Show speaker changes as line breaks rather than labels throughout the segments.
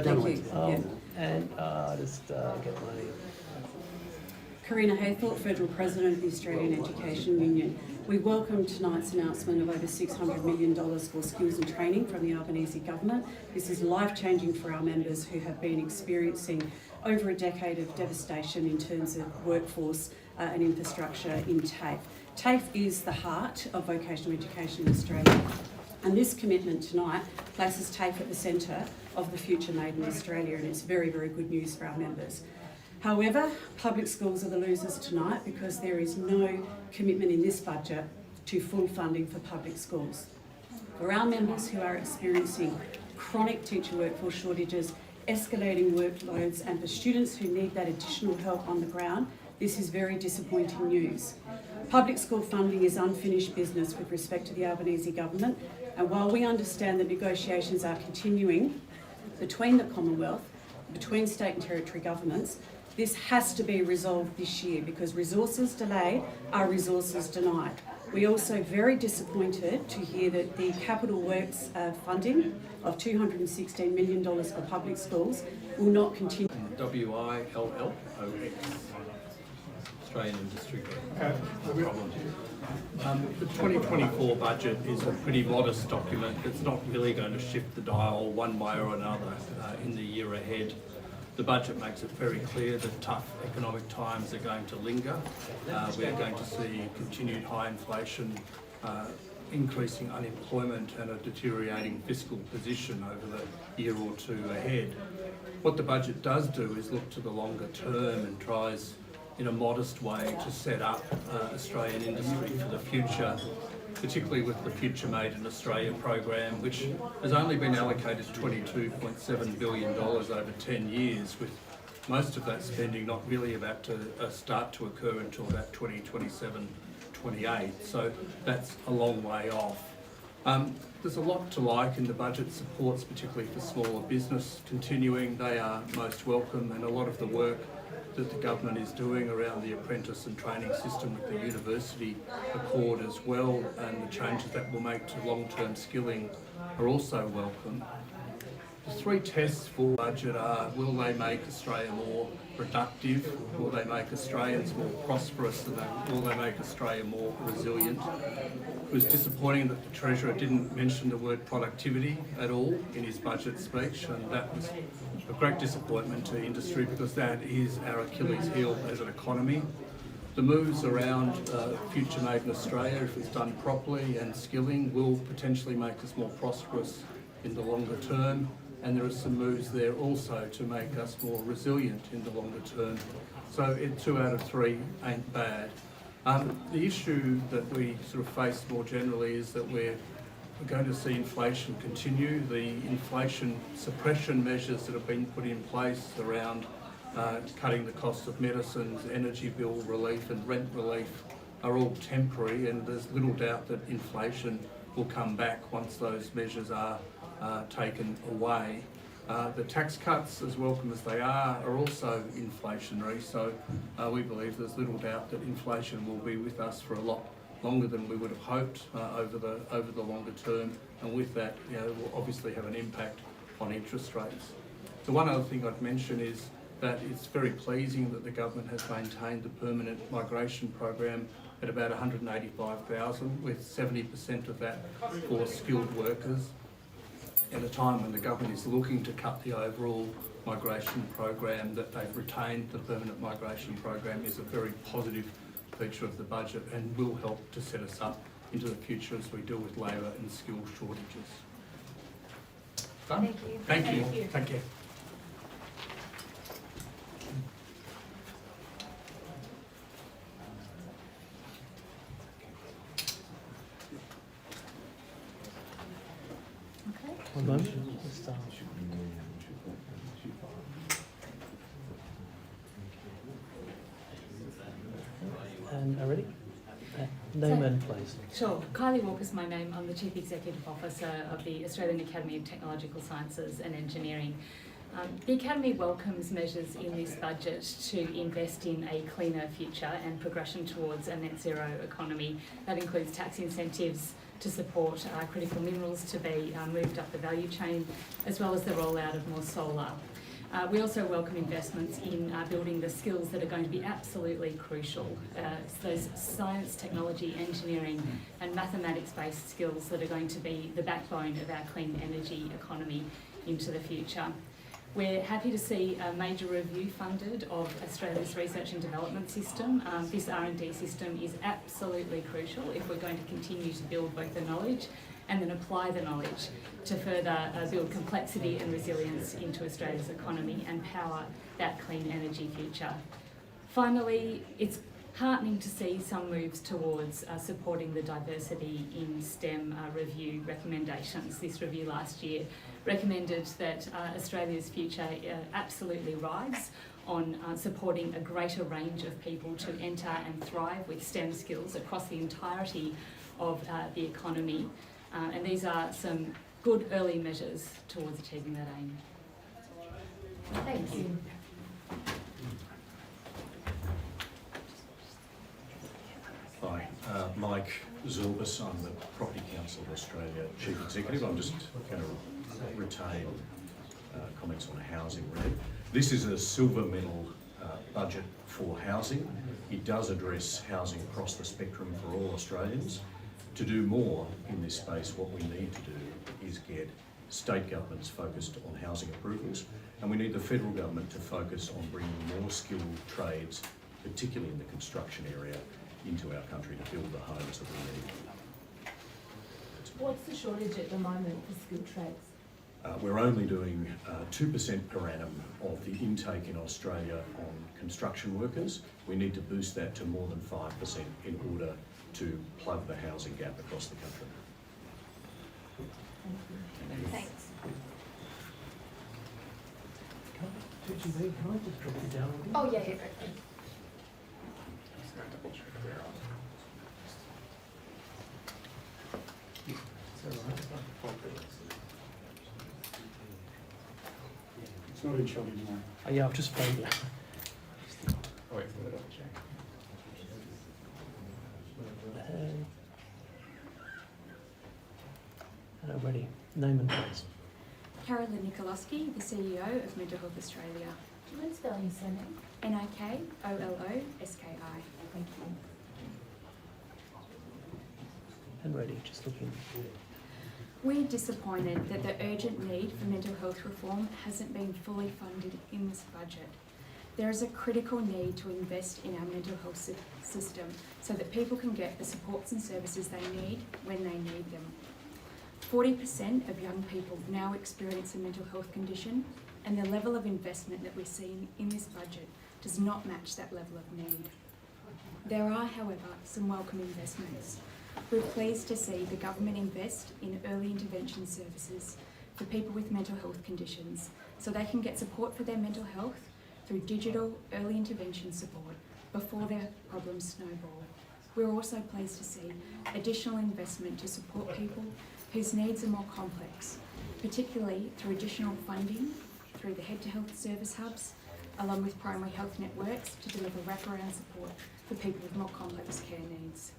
Thank you.
And just get my...
Karina Haythorpe, Federal President of the Australian Education Union. We welcome tonight's announcement of over $600 million for skills and training from the Albanese government. This is life-changing for our members who have been experiencing over a decade of devastation in terms of workforce and infrastructure in TAFE. TAFE is the heart of vocational education in Australia, and this commitment tonight places TAFE at the centre of the future made in Australia, and it's very, very good news for our members. However, public schools are the losers tonight because there is no commitment in this budget to full funding for public schools. For our members who are experiencing chronic teacher workforce shortages, escalating workloads, and for students who need that additional help on the ground, this is very disappointing news. Public school funding is unfinished business with respect to the Albanese government, and while we understand that negotiations are continuing between the Commonwealth, between state and territory governments, this has to be resolved this year because resources delayed are resources denied. We're also very disappointed to hear that the capital works funding of $216 million for public schools will not continue.
WILLOX, Australian Industry Group. No problem. The 2024 budget is a pretty modest document that's not really going to shift the dial one way or another in the year ahead. The budget makes it very clear that tough economic times are going to linger. We are going to see continued high inflation, increasing unemployment and a deteriorating fiscal position over the year or two ahead. What the budget does do is look to the longer term and tries in a modest way to set up Australian industry for the future, particularly with the Future Made in Australia program, which has only been allocated $22.7 billion over 10 years, with most of that spending not really about to start to occur until about 2027-28. So that's a long way off. There's a lot to like in the budget supports, particularly for smaller business continuing. They are most welcome, and a lot of the work that the government is doing around the apprentice and training system with the university accord as well, and the changes that will make to long-term skilling are also welcome. The three tests for the budget are: will they make Australia more productive? Will they make Australians more prosperous? And will they make Australia more resilient? It was disappointing that the Treasurer didn't mention the word productivity at all in his budget speech, and that was a great disappointment to industry because that is our Achilles heel as an economy. The moves around Future Made in Australia, if it's done properly, and skilling will potentially make us more prosperous in the longer term, and there are some moves there also to make us more resilient in the longer term. So 2 out of 3 ain't bad. The issue that we sort of face more generally is that we're going to see inflation continue. The inflation suppression measures that have been put in place around cutting the cost of medicines, energy bill relief and rent relief are all temporary, and there's little doubt that inflation will come back once those measures are taken away. The tax cuts, as welcome as they are also inflationary, so we believe there's little doubt that inflation will be with us for a lot longer than we would have hoped over the longer term, and with that, will obviously have an impact on interest rates. The one other thing I'd mention is that it's very pleasing that the government has maintained the permanent migration program at about 185,000, with 70% of that for skilled workers. At a time when the government is looking to cut the overall migration program, that they've retained the permanent migration program is a very positive feature of the budget and will help to set us up into the future as we deal with labour and skill shortages. Done? Thank you. Thank you. Take care.
One moment. Just, and are ready? Name and place.
Sure. Kylie Walker is my name. I'm the Chief Executive Officer of the Australian Academy of Technological Sciences and Engineering. The Academy welcomes measures in this budget to invest in a cleaner future and progression towards a net zero economy. That includes tax incentives, to support critical minerals to be moved up the value chain, as well as the rollout of more solar. We also welcome investments in building the skills that are going to be absolutely crucial, those science, technology, engineering and mathematics-based skills that are going to be the backbone of our clean energy economy into the future. We're happy to see a major review funded of Australia's research and development system. This R&D system is absolutely crucial if we're going to continue to build both the knowledge and then apply the knowledge to further build complexity and resilience into Australia's economy and power that clean energy future. Finally, it's heartening to see some moves towards supporting the diversity in STEM review recommendations. This review last year recommended that Australia's future absolutely rides on supporting a greater range of people to enter and thrive with STEM skills across the entirety of the economy. And these are some good early measures towards achieving that aim. Thank you.
Hi, Mike Zilbus. I'm the Property Council of Australia Chief Executive. I'm just going to retain comments on housing. This is a silver medal budget for housing. It does address housing across the spectrum for all Australians. To do more in this space, what we need to do is get state governments focused on housing approvals, and we need the federal government to focus on bringing more skilled trades, particularly in the construction area, into our country to build the homes that we need.
What's the shortage at the moment for skilled trades?
We're only doing 2% per annum of the intake in Australia on construction workers. We need to boost that to more than 5% in order to plug the housing gap across the country.
Thanks.
Can I just drop you down a bit?
Oh, yeah.
Is that all right?
It's not in shot anymore.
Oh, yeah, I've just phoned you.
Oh, wait for that.
And ready. Name and place.
Carolyn Nikolowski, the CEO of Mental Health Australia.
Do you mind spelling your surname?
Nikolowski.
Thank you.
And ready. Just looking.
We're disappointed that the urgent need for mental health reform hasn't been fully funded in this budget. There is a critical need to invest in our mental health system so that people can get the supports and services they need when they need them. 40% of young people now experience a mental health condition, and the level of investment that we're seeing in this budget does not match that level of need. There are, however, some welcome investments. We're pleased to see the government invest in early intervention services for people with mental health conditions so they can get support for their mental health through digital early intervention support before their problems snowball. We're also pleased to see additional investment to support people whose needs are more complex, particularly through additional funding through the Head to Health service hubs, along with primary health networks to deliver wraparound support for people with more complex care needs.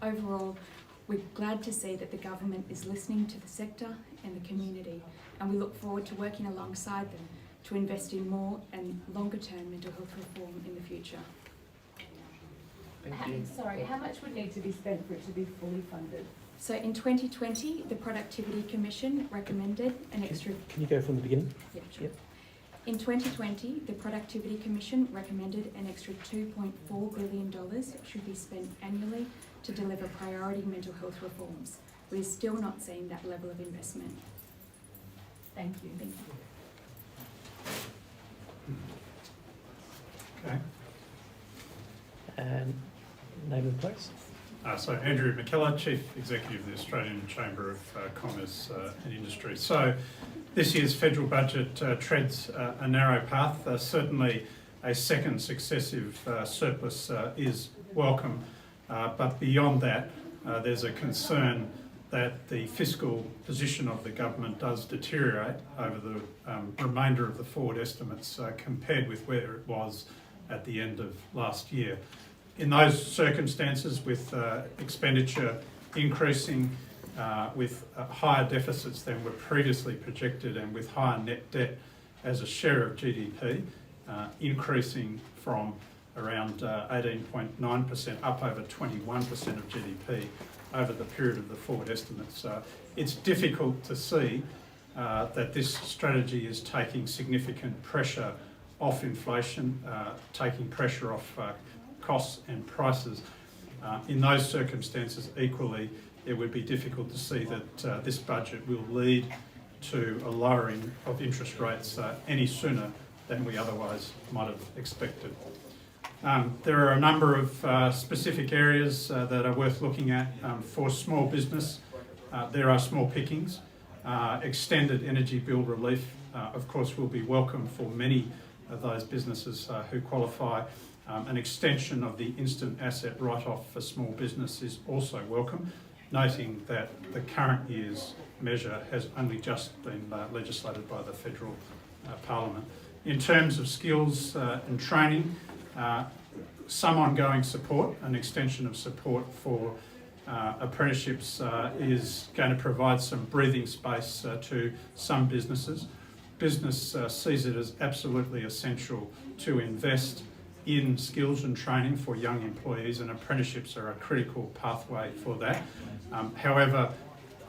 Overall, we're glad to see that the government is listening to the sector and the community, and we look forward to working alongside them to invest in more and longer-term mental health reform in the future.
Sorry, how much would need to be spent for it to be fully funded?
So in 2020, the Productivity Commission recommended an extra...
Can you go from the beginning?
Yeah, sure.
Yep.
In 2020, the Productivity Commission recommended an extra $2.4 billion should be spent annually to deliver priority mental health reforms. We're still not seeing that level of investment.
Thank you.
Thank you.
Okay.
And name and place.
So Andrew McKellar, Chief Executive of the Australian Chamber of Commerce and Industry. So this year's federal budget treads a narrow path. Certainly a second successive surplus is welcome, but beyond that there's a concern that the fiscal position of the government does deteriorate over the remainder of the forward estimates compared with where it was at the end of last year. In those circumstances, with expenditure increasing with higher deficits than were previously projected and with higher net debt as a share of GDP, increasing from around 18.9% up over 21% of GDP over the period of the forward estimates. It's difficult to see that this strategy is taking significant pressure off inflation, taking pressure off costs and prices. In those circumstances, equally, it would be difficult to see that this budget will lead to a lowering of interest rates any sooner than we otherwise might have expected. There are a number of specific areas that are worth looking at. For small business, there are small pickings. Extended energy bill relief, of course, will be welcome for many of those businesses who qualify. An extension of the instant asset write-off for small business is also welcome, noting that the current year's measure has only just been legislated by the federal Parliament. In terms of skills and training, some ongoing support, an extension of support for apprenticeships is going to provide some breathing space to some businesses. Business sees it as absolutely essential to invest in skills and training for young employees, and apprenticeships are a critical pathway for that. However,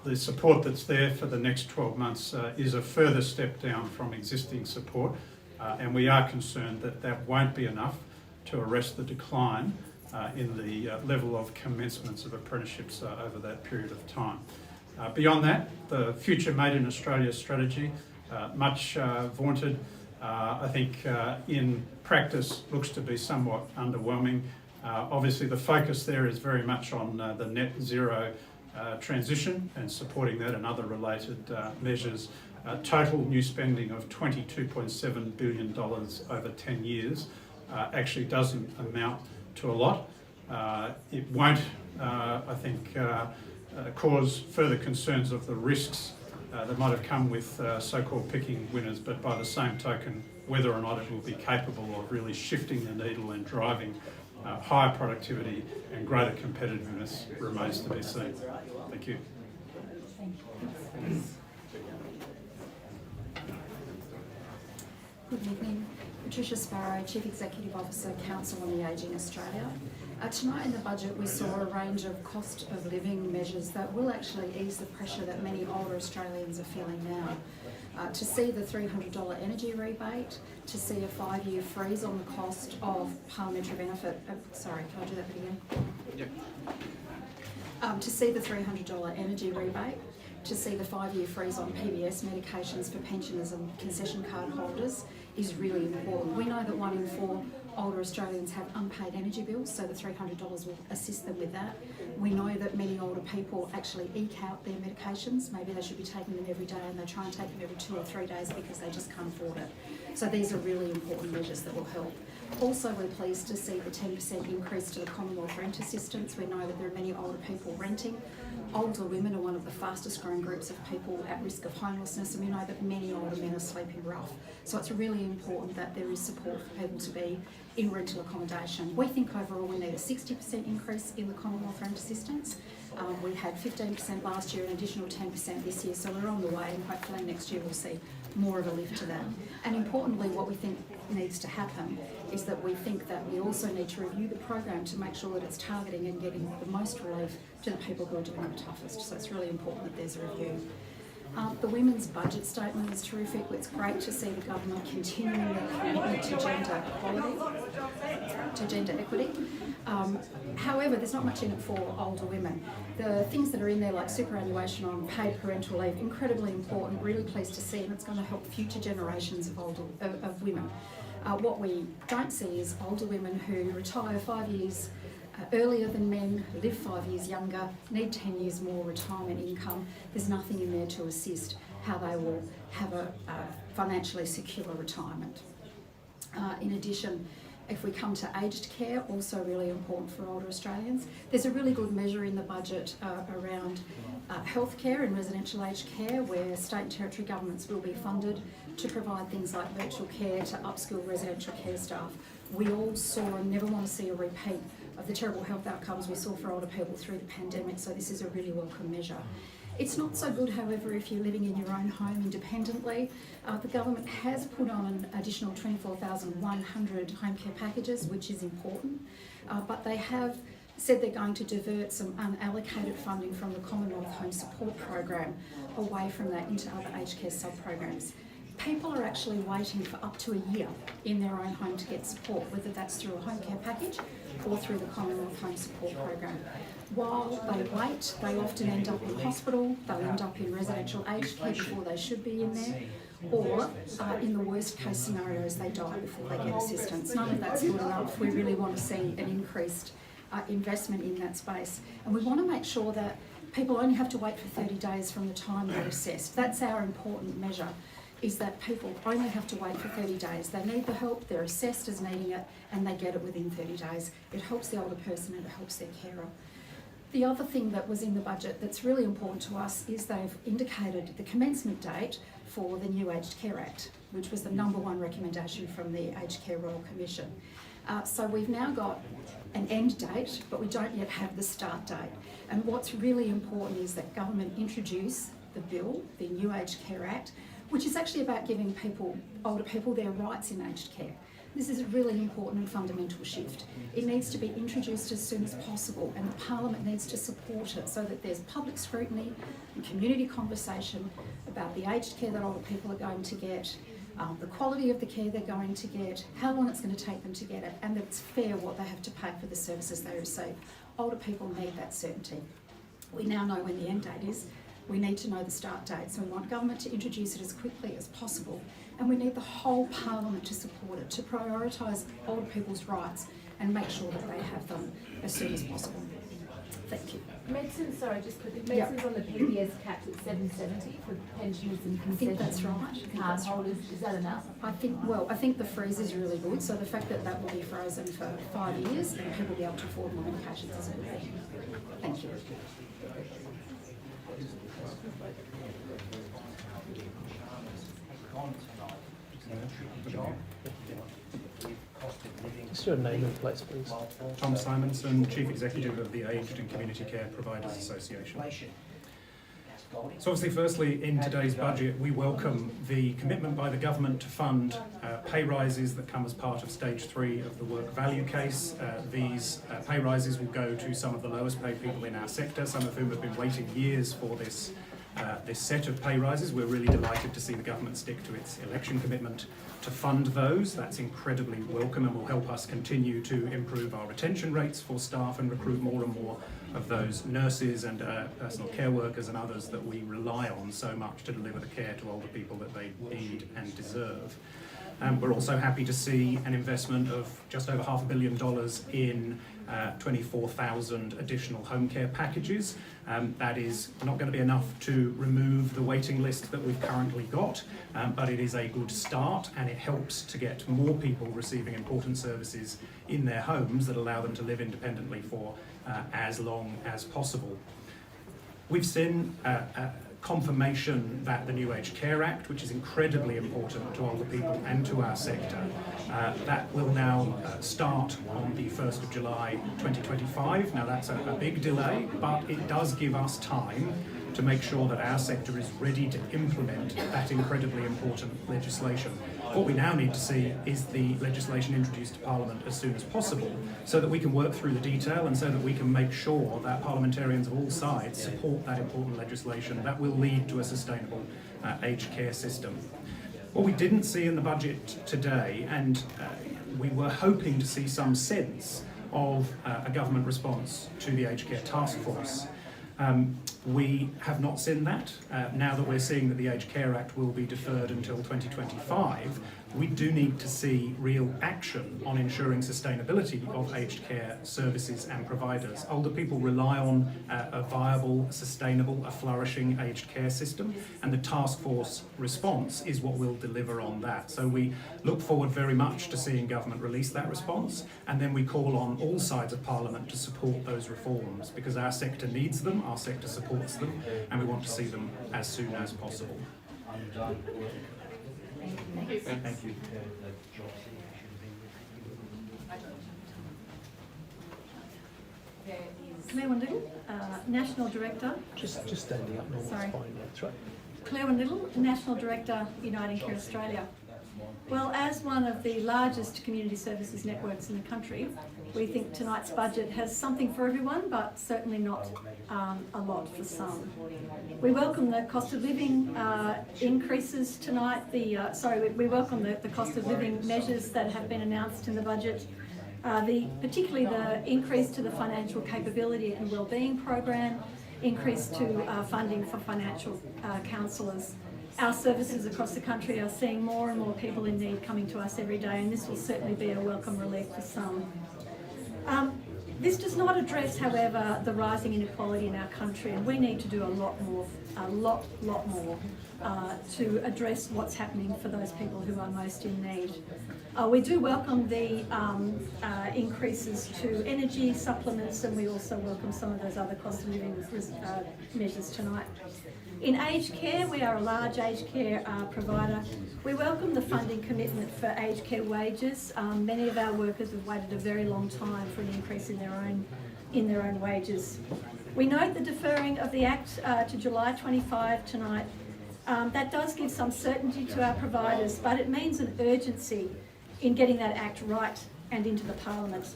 the support that's there for the next 12 months is a further step down from existing support, and we are concerned that that won't be enough to arrest the decline in the level of commencements of apprenticeships over that period of time. Beyond that, the Future Made in Australia strategy, much vaunted, I think in practice looks to be somewhat underwhelming. Obviously the focus there is very much on the net zero transition and supporting that and other related measures. Total new spending of $22.7 billion over 10 years actually doesn't amount to a lot. It won't, I think, cause further concerns of the risks that might have come with so-called picking winners, but by the same token, whether or not it will be capable of really shifting the needle and driving higher productivity and greater competitiveness remains to be seen. Thank you.
Good evening. Patricia Sparrow, Chief Executive Officer, Council on the Ageing Australia. Tonight in the budget we saw a range of cost of living measures that will actually ease the pressure that many older Australians are feeling now. To see the $300 energy rebate, to see a 5-year freeze on the cost of parliamentary benefit, sorry, can I do that bit again? Yep. To see the $300 energy rebate, to see the 5-year freeze on PBS medications for pensioners and concession card holders is really important. We know that 1 in 4 older Australians have unpaid energy bills, so the $300 will assist them with that. We know that many older people actually eke out their medications. Maybe they should be taking them every day and they try and take them every 2 or 3 days because they just can't afford it. So these are really important measures that will help. Also, we're pleased to see the 10% increase to the Commonwealth Rent Assistance. We know that there are many older people renting. Older women are one of the fastest growing groups of people at risk of homelessness, and we know that many older men are sleeping rough. So it's really important that there is support for people to be in rental accommodation. We think overall we need a 60% increase in the Commonwealth Rent Assistance. We had 15% last year, an additional 10% this year, so we're on the way, and hopefully next year we'll see more of a lift to that. And importantly, what we think needs to happen is that we think that we also need to review the program to make sure that it's targeting and getting the most relief to the people who are doing it toughest. So it's really important that there's a review. The Women's Budget Statement is terrific. It's great to see the government continuing their commitment to gender equality, to gender equity. However, there's not much in it for older women. The things that are in there, like superannuation on paid parental leave, incredibly important, really pleased to see, and it's going to help future generations of women. What we don't see is older women who retire 5 years earlier than men, live 5 years younger, need 10 years more retirement income. There's nothing in there to assist how they will have a financially secure retirement. In addition, If we come to aged care, also really important for older Australians. There's a really good measure in the budget around healthcare and residential aged care, where state and territory governments will be funded to provide things like virtual care to upskill residential care staff. We all saw and never want to see a repeat of the terrible health outcomes we saw for older people through the pandemic, so this is a really welcome measure. It's not so good, however, if you're living in your own home independently. The government has put on an additional 24,100 home care packages, which is important, but they have said they're going to divert some unallocated funding from the Commonwealth Home Support Program away from that into other aged care sub-programs. People are actually waiting for up to a year in their own home to get support, whether that's through a home care package or through the Commonwealth Home Support Program. While they wait, they often end up in hospital, they'll end up in residential aged care before they should be in there, or in the worst case scenarios, they die before they get assistance. None of that's good enough. We really want to see an increased investment in that space. And we want to make sure that people only have to wait for 30 days from the time they're assessed. That's our important measure, is that people only have to wait for 30 days. They need the help, they're assessed as needing it, and they get it within 30 days. It helps the older person and it helps their carer. The other thing that was in the budget that's really important to us is they've indicated the commencement date for the new Aged Care Act, which was the #1 recommendation from the Aged Care Royal Commission. So we've now got an end date, but we don't yet have the start date. And what's really important is that government introduce the bill, the new Aged Care Act, which is actually about giving people, older people, their rights in aged care. This is a really important and fundamental shift. It needs to be introduced as soon as possible, and the Parliament needs to support it so that there's public scrutiny and community conversation about the aged care that older people are going to get, the quality of the care they're going to get, how long it's going to take them to get it, and that it's fair what they have to pay for the services they receive. Older people need that certainty. We now know when the end date is. We need to know the start date, so we want government to introduce it as quickly as possible, and we need the whole Parliament to support it, to prioritise older people's rights and make sure that they have them as soon as possible. Thank you.
Medicine, sorry, just quickly, medicine's on the PPS capped at 770 for pensioners and
I think that's
concession
right.
card holders. Is that enough?
I think the freeze is really good, so the fact that that will be frozen for 5 years and people will be able to afford more medications is a good thing. Thank you.
Just your name and place, please.
Tom Simonson, Chief Executive of the Aged and Community Care Providers Association. So obviously, firstly, in today's budget, we welcome the commitment by the government to fund pay rises that come as part of stage 3 of the work value case. These pay rises will go to some of the lowest paid people in our sector, some of whom have been waiting years for this set of pay rises. We're really delighted to see the government stick to its election commitment to fund those. That's incredibly welcome and will help us continue to improve our retention rates for staff and recruit more and more of those nurses and personal care workers and others that we rely on so much to deliver the care to older people that they need and deserve. We're also happy to see an investment of just over $500 million in 24,000 additional home care packages. That is not going to be enough to remove the waiting list that we've currently got, but it is a good start, and it helps to get more people receiving important services in their homes that allow them to live independently for as long as possible. We've seen confirmation that the new Aged Care Act, which is incredibly important to older people and to our sector, that will now start on the 1st of July 2025. Now that's a big delay, but it does give us time to make sure that our sector is ready to implement that incredibly important legislation. What we now need to see is the legislation introduced to Parliament as soon as possible, so that we can work through the detail and so that we can make sure that parliamentarians of all sides support that important legislation that will lead to a sustainable aged care system. What we didn't see in the budget today, and we were hoping to see some sense of a government response to the Aged Care Task Force. We have not seen that. Now that we're seeing that the Aged Care Act will be deferred until 2025, we do need to see real action on ensuring sustainability of aged care services and providers. Older people rely on a viable, sustainable, a flourishing aged care system, and the task force response is what will deliver on that. So we look forward very much to seeing government release that response, and then we call on all sides of Parliament to support those reforms, because our sector needs them, our sector supports them, and we want to see them as soon as possible. Thank you.
Claire Little, National Director.
Just standing up, Norman,
Sorry.
it's fine, yeah, that's right.
Claire Little, National Director, Uniting Care Australia. Well, as one of the largest community services networks in the country, we think tonight's budget has something for everyone, but certainly not a lot for some. We welcome the cost of living increases tonight. We welcome the cost of living measures that have been announced in the budget. Particularly the increase to the financial capability and wellbeing program, increase to funding for financial counsellors. Our services across the country are seeing more and more people in need coming to us every day, and this will certainly be a welcome relief for some. This does not address, however, the rising inequality in our country, and we need to do a lot more to address what's happening for those people who are most in need. We do welcome the increases to energy supplements, and we also welcome some of those other cost of living measures tonight. In aged care, we are a large aged care provider. We welcome the funding commitment for aged care wages. Many of our workers have waited a very long time for an increase in their own wages. We note the deferring of the Act to July 25 tonight. That does give some certainty to our providers, but it means an urgency in getting that Act right and into the Parliament.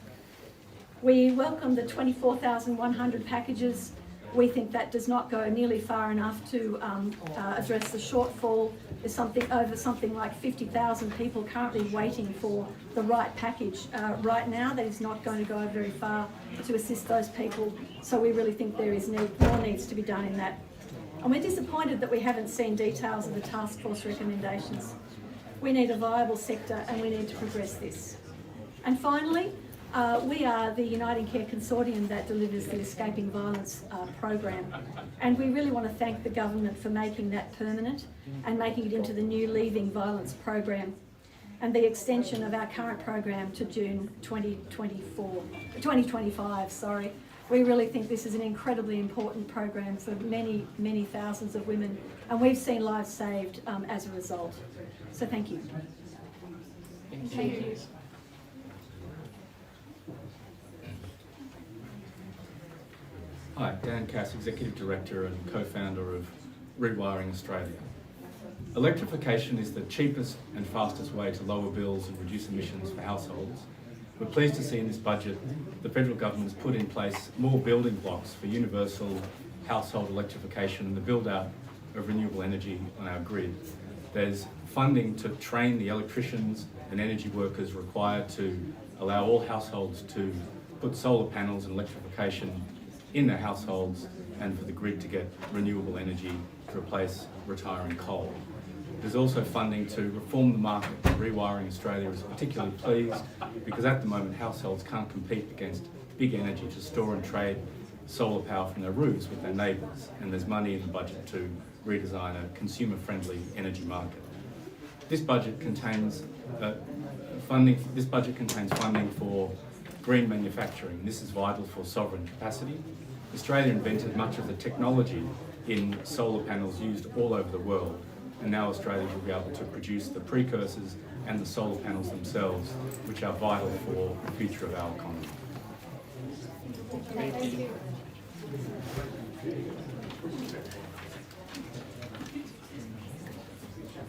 We welcome the 24,100 packages. We think that does not go nearly far enough to address the shortfall. There's something like 50,000 people currently waiting for the right package. Right now, that is not going to go very far to assist those people. So we really think there is more needs to be done in that. And we're disappointed that we haven't seen details of the task force recommendations. We need a viable sector, and we need to progress this. And finally, we are the Uniting Care Consortium that delivers the Escaping Violence program, and we really want to thank the government for making that permanent and making it into the new Leaving Violence program, and the extension of our current program to June 2025. We really think this is an incredibly important program for many, many thousands of women, and we've seen lives saved as a result. So thank you.
Thank you.
Hi, Dan Cass, Executive Director and Co-Founder of Rewiring Australia. Electrification is the cheapest and fastest way to lower bills and reduce emissions for households. We're pleased to see in this budget the federal government has put in place more building blocks for universal household electrification and the build-out of renewable energy on our grid. There's funding to train the electricians and energy workers required to allow all households to put solar panels and electrification in their households, and for the grid to get renewable energy to replace retiring coal. There's also funding to reform the market. Rewiring Australia is particularly pleased because at the moment households can't compete against big energy to store and trade solar power from their roofs with their neighbours, and there's money in the budget to redesign a consumer-friendly energy market. This budget contains funding for green manufacturing. This is vital for sovereign capacity. Australia invented much of the technology in solar panels used all over the world, and now Australia will be able to produce the precursors and the solar panels themselves, which are vital for the future of our economy.
Thank you.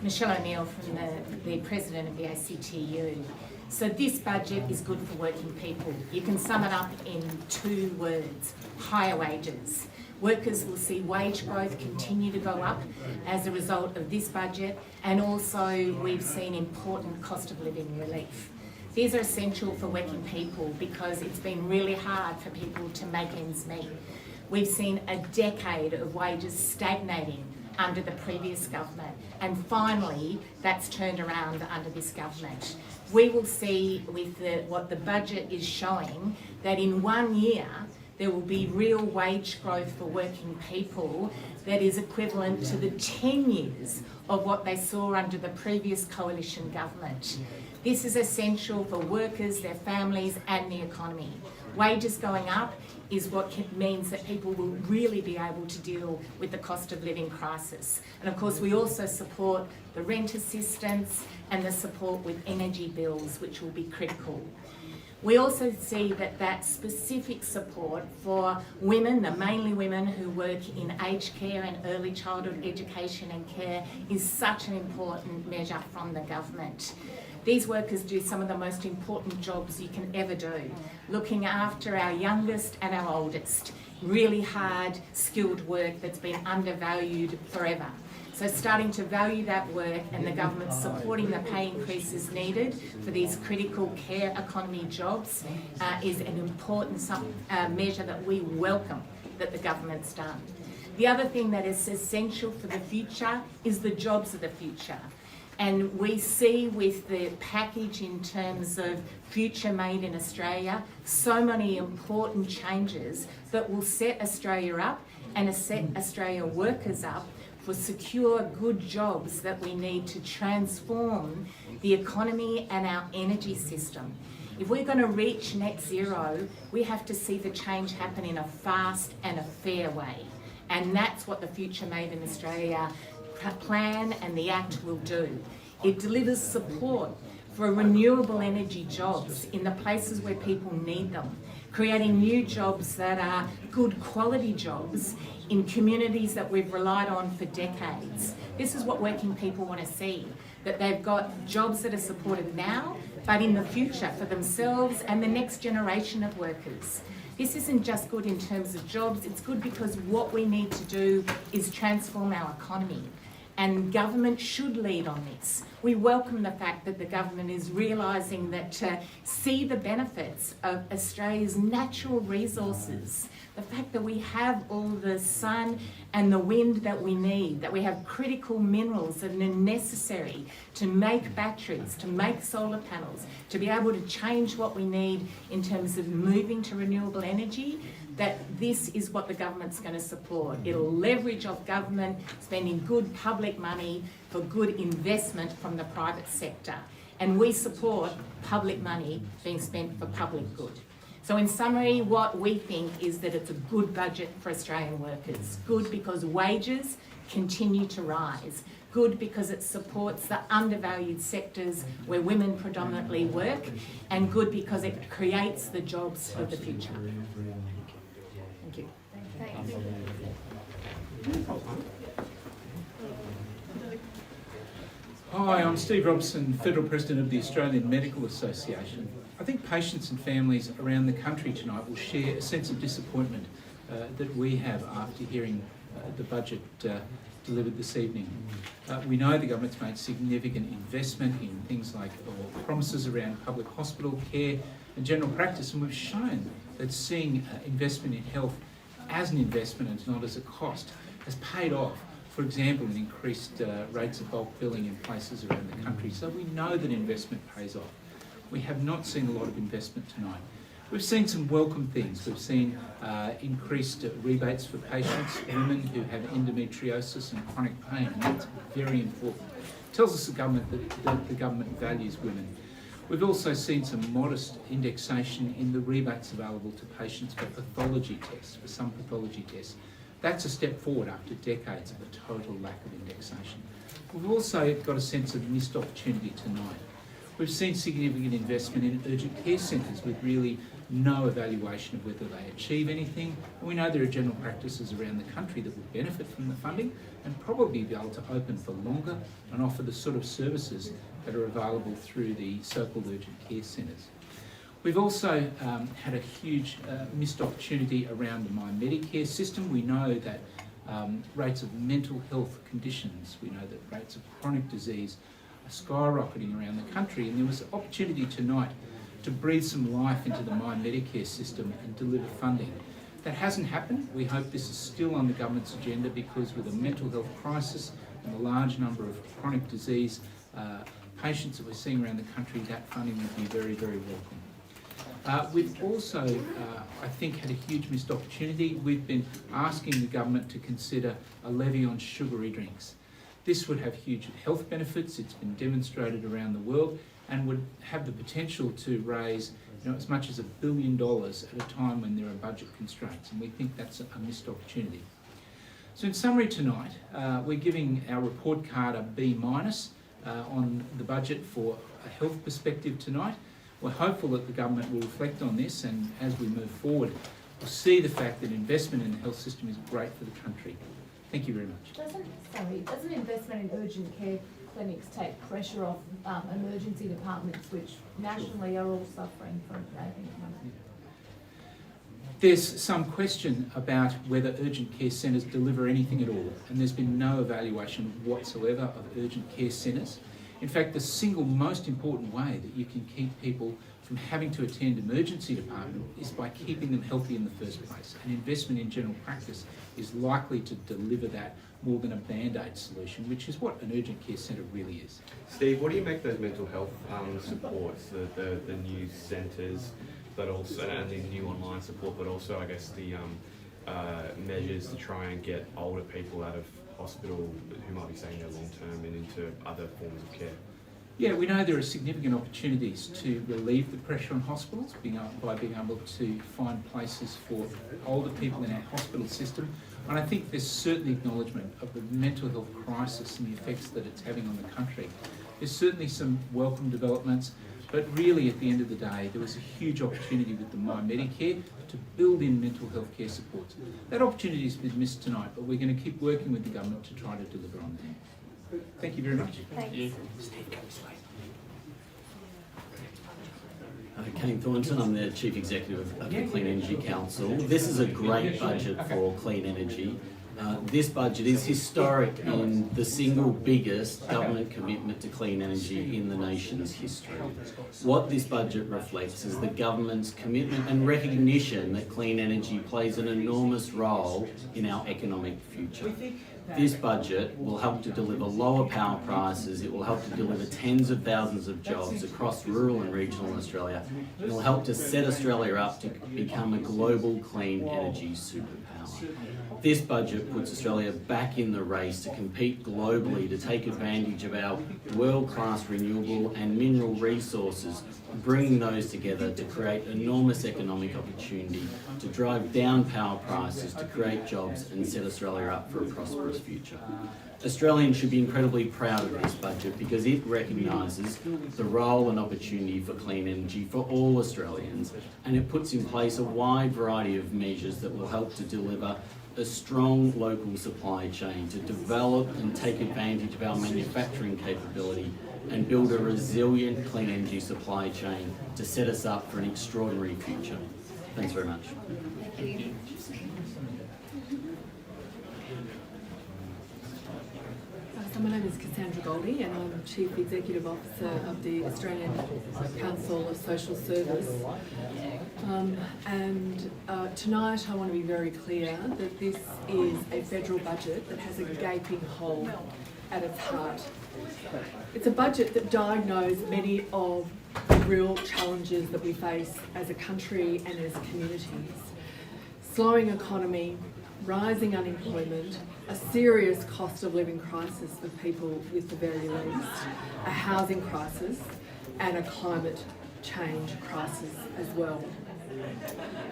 Michelle O'Neill from the President of the ACTU. So this budget is good for working people. You can sum it up in 2 words: higher wages. Workers will see wage growth continue to go up as a result of this budget, and also we've seen important cost of living relief. These are essential for working people because it's been really hard for people to make ends meet. We've seen a decade of wages stagnating under the previous government. And finally, that's turned around under this government. We will see with what the budget is showing that in 1 year, there will be real wage growth for working people that is equivalent to the 10 years of what they saw under the previous coalition government. This is essential for workers, their families and the economy. Wages going up is what means that people will really be able to deal with the cost of living crisis. And of course, we also support the rent assistance and the support with energy bills, which will be critical. We also see that specific support for women, mainly women who work in aged care and early childhood education and care, is such an important measure from the government. These workers do some of the most important jobs you can ever do, looking after our youngest and our oldest. Really hard, skilled work that's been undervalued forever. So starting to value that work and the government supporting the pay increases needed for these critical care economy jobs is an important measure that we welcome that the government's done. The other thing that is essential for the future is the jobs of the future. And we see with the package in terms of Future Made in Australia, so many important changes that will set Australia up and set Australia workers up for secure, good jobs that we need to transform the economy and our energy system. If we're going to reach net zero, we have to see the change happen in a fast and a fair way. And that's what the Future Made in Australia plan and the Act will do. It delivers support for renewable energy jobs in the places where people need them, creating new jobs that are good quality jobs in communities that we've relied on for decades. This is what working people want to see, that they've got jobs that are supported now, but in the future for themselves and the next generation of workers. This isn't just good in terms of jobs, it's good because what we need to do is transform our economy. And government should lead on this. We welcome the fact that the government is realising that to see the benefits of Australia's natural resources, the fact that we have all the sun and the wind that we need, that we have critical minerals that are necessary to make batteries, to make solar panels, to be able to change what we need in terms of moving to renewable energy, that this is what the government's going to support. It'll leverage off government spending good public money for good investment from the private sector. And we support public money being spent for public good. So in summary, what we think is that it's a good budget for Australian workers. Good because wages continue to rise. Good because it supports the undervalued sectors where women predominantly work. And good because it creates the jobs of the future. Thank you.
Hi, I'm Steve Robson, Federal President of the Australian Medical Association. I think patients and families around the country tonight will share a sense of disappointment that we have after hearing the budget delivered this evening. We know the government's made significant investment in things like promises around public hospital care and general practice, and we've shown that seeing investment in health as an investment and not as a cost has paid off. For example, in increased rates of bulk billing in places around the country. So we know that investment pays off. We have not seen a lot of investment tonight. We've seen some welcome things. We've seen increased rebates for patients, women who have endometriosis and chronic pain, and that's very important. It tells us that the government values women. We've also seen some modest indexation in the rebates available to patients for pathology tests, for some pathology tests. That's a step forward after decades of a total lack of indexation. We've also got a sense of missed opportunity tonight. We've seen significant investment in urgent care centres with really no evaluation of whether they achieve anything. And we know there are general practices around the country that will benefit from the funding and probably be able to open for longer and offer the sort of services that are available through the so-called urgent care centres. We've also had a huge missed opportunity around the My Medicare system. We know that rates of mental health conditions, we know that rates of chronic disease are skyrocketing around the country, and there was an opportunity tonight to breathe some life into the My Medicare system and deliver funding. That hasn't happened. We hope this is still on the government's agenda because with a mental health crisis and the large number of chronic disease patients that we're seeing around the country, that funding would be very, very welcome. We've also, I think, had a huge missed opportunity. We've been asking the government to consider a levy on sugary drinks. This would have huge health benefits. It's been demonstrated around the world and would have the potential to raise as much as $1 billion at a time when there are budget constraints, and we think that's a missed opportunity. So in summary tonight, we're giving our report card a B- on the budget for a health perspective tonight. We're hopeful that the government will reflect on this, and as we move forward, we'll see the fact that investment in the health system is great for the country. Thank you very much.
Doesn't investment in urgent care clinics take pressure off emergency departments, which nationally are all suffering from that?
There's some question about whether urgent care centres deliver anything at all, and there's been no evaluation whatsoever of urgent care centres. In fact, the single most important way that you can keep people from having to attend emergency department is by keeping them healthy in the first place. An investment in general practice is likely to deliver that more than a band-aid solution, which is what an urgent care centre really is.
Steve, what do you make those mental health supports, the new centres, but also, and the new online support, but also, I guess, the measures to try and get older people out of hospital who might be staying there long term and into other forms of care?
Yeah, we know there are significant opportunities to relieve the pressure on hospitals by being able to find places for older people in our hospital system. And I think there's certainly acknowledgement of the mental health crisis and the effects that it's having on the country. There's certainly some welcome developments, but really at the end of the day, there was a huge opportunity with the My Medicare to build in mental health care supports. That opportunity has been missed tonight, but we're going to keep working with the government to try to deliver on that. Thank you very much.
Thanks.
Kane Thornton, I'm the Chief Executive of the Clean Energy Council. This is a great budget for clean energy. This budget is historic in the single biggest government commitment to clean energy in the nation's history. What this budget reflects is the government's commitment and recognition that clean energy plays an enormous role in our economic future. This budget will help to deliver lower power prices, it will help to deliver tens of thousands of jobs across rural and regional Australia. It will help to set Australia up to become a global clean energy superpower. This budget puts Australia back in the race to compete globally to take advantage of our world-class renewable and mineral resources, bringing those together to create enormous economic opportunity, to drive down power prices, to create jobs and set Australia up for a prosperous future. Australians should be incredibly proud of this budget because it recognises the role and opportunity for clean energy for all Australians, and it puts in place a wide variety of measures that will help to deliver a strong local supply chain, to develop and take advantage of our manufacturing capability and build a resilient clean energy supply chain to set us up for an extraordinary future. Thanks very much.
So my name is Cassandra Goldie and I'm Chief Executive Officer of the Australian Council of Social Service. Tonight I want to be very clear that this is a federal budget that has a gaping hole at its heart. It's a budget that diagnosed many of the real challenges that we face as a country and as communities. Slowing economy, rising unemployment, a serious cost of living crisis for people with the very least, a housing crisis and a climate change crisis as well.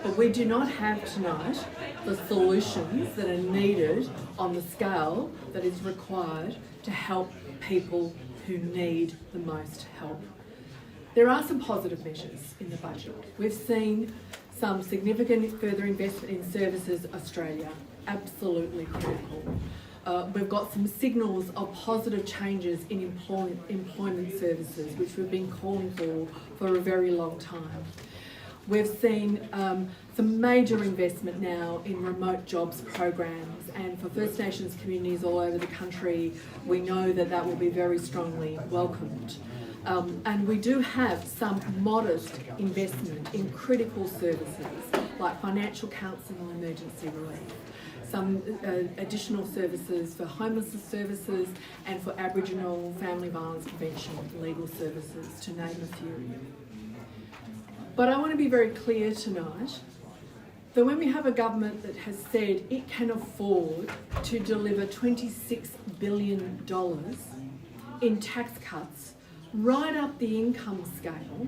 But we do not have tonight the solutions that are needed on the scale that is required to help people who need the most help. There are some positive measures in the budget. We've seen some significant further investment in Services Australia, absolutely critical. We've got some signals of positive changes in employment services, which we've been calling for a very long time. We've seen some major investment now in remote jobs programs, and for First Nations communities all over the country, we know that that will be very strongly welcomed. And we do have some modest investment in critical services like financial counselling and emergency relief, some additional services for homelessness services and for Aboriginal family violence prevention legal services, to name a few. But I want to be very clear tonight that when we have a government that has said it can afford to deliver $26 billion in tax cuts right up the income scale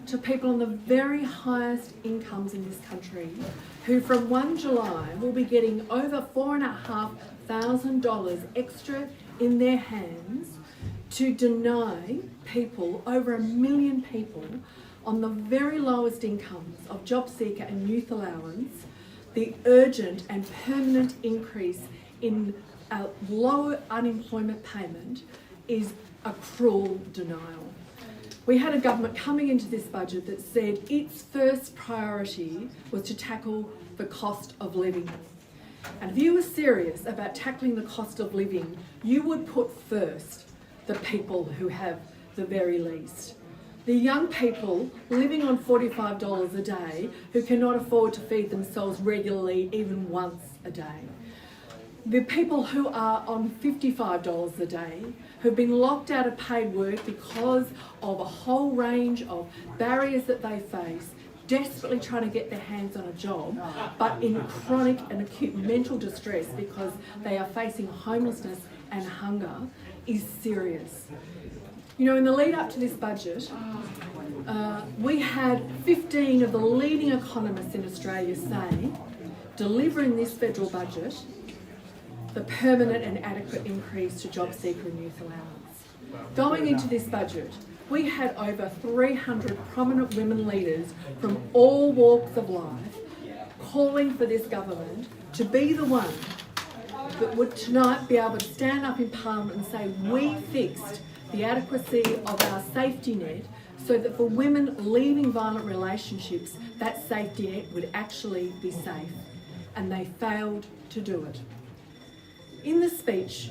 to people on the very highest incomes in this country, who from 1 July will be getting over $4,500 extra in their hands, to deny people, over 1 million people, on the very lowest incomes of job seeker and youth allowance, the urgent and permanent increase in lower unemployment payment is a cruel denial. We had a government coming into this budget that said its first priority was to tackle the cost of living. And if you were serious about tackling the cost of living, you would put first the people who have the very least. The young people living on $45 a day who cannot afford to feed themselves regularly even once a day. The people who are on $55 a day, who've been locked out of paid work because of a whole range of barriers that they face, desperately trying to get their hands on a job, but in chronic and acute mental distress because they are facing homelessness and hunger, is serious. You know, in the lead up to this budget, we had 15 of the leading economists in Australia say, delivering this federal budget, the permanent and adequate increase to job seeker and youth allowance. Going into this budget, we had over 300 prominent women leaders from all walks of life calling for this government to be the one that would tonight be able to stand up in Parliament and say, we fixed the adequacy of our safety net so that for women leaving violent relationships, that safety net would actually be safe. And they failed to do it. In the speech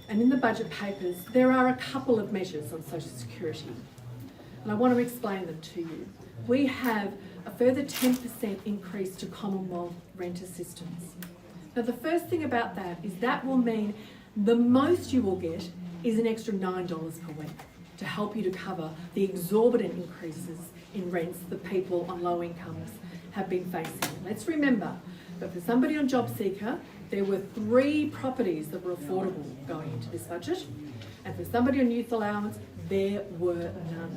and in the budget papers, there are a couple of measures on social security, and I want to explain them to you. We have a further 10% increase to Commonwealth rent assistance. Now, the first thing about that is that will mean the most you will get is an extra $9 per week to help you to cover the exorbitant increases in rents that people on low incomes have been facing. Let's remember that for somebody on job seeker, there were 3 properties that were affordable going into this budget, and for somebody on youth allowance, there were none.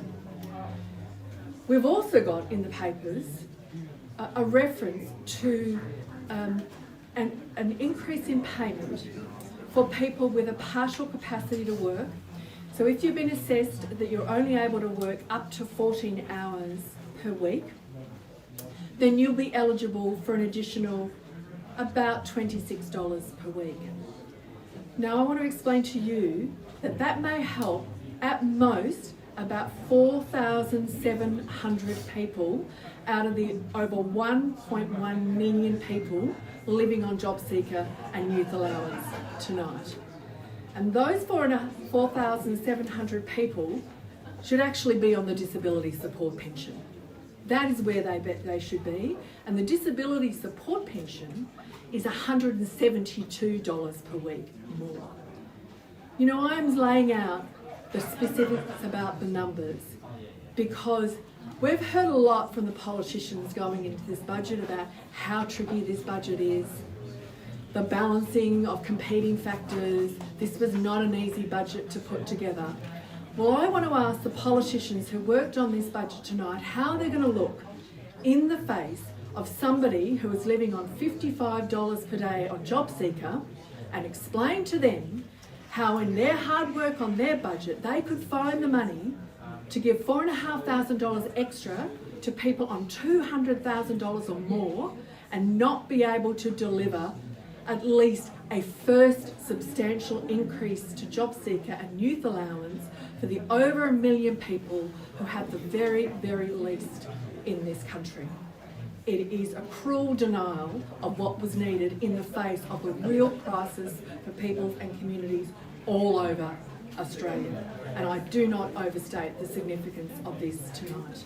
We've also got in the papers a reference to an increase in payment for people with a partial capacity to work. So if you've been assessed that you're only able to work up to 14 hours per week, then you'll be eligible for an additional about $26 per week. Now I want to explain to you that that may help at most about 4,700 people out of the over 1.1 million people living on job seeker and youth allowance tonight. And those 4,700 people should actually be on the disability support pension. That is where they should be, and the disability support pension is $172 per week more. You know, I'm laying out the specifics about the numbers because we've heard a lot from the politicians going into this budget about how tricky this budget is, the balancing of competing factors. This was not an easy budget to put together. Well, I want to ask the politicians who worked on this budget tonight how they're going to look in the face of somebody who is living on $55 per day on job seeker and explain to them how in their hard work on their budget they could find the money to give $4,500 extra to people on $200,000 or more and not be able to deliver at least a first substantial increase to job seeker and youth allowance for the over 1 million people who have the very, very least in this country. It is a cruel denial of what was needed in the face of a real crisis for people and communities all over Australia. And I do not overstate the significance of this tonight.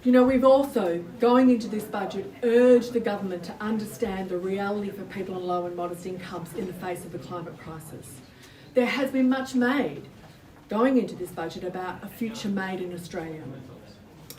You know, we've also, going into this budget, urged the government to understand the reality for people on low and modest incomes in the face of the climate crisis. There has been much made going into this budget about a future made in Australia.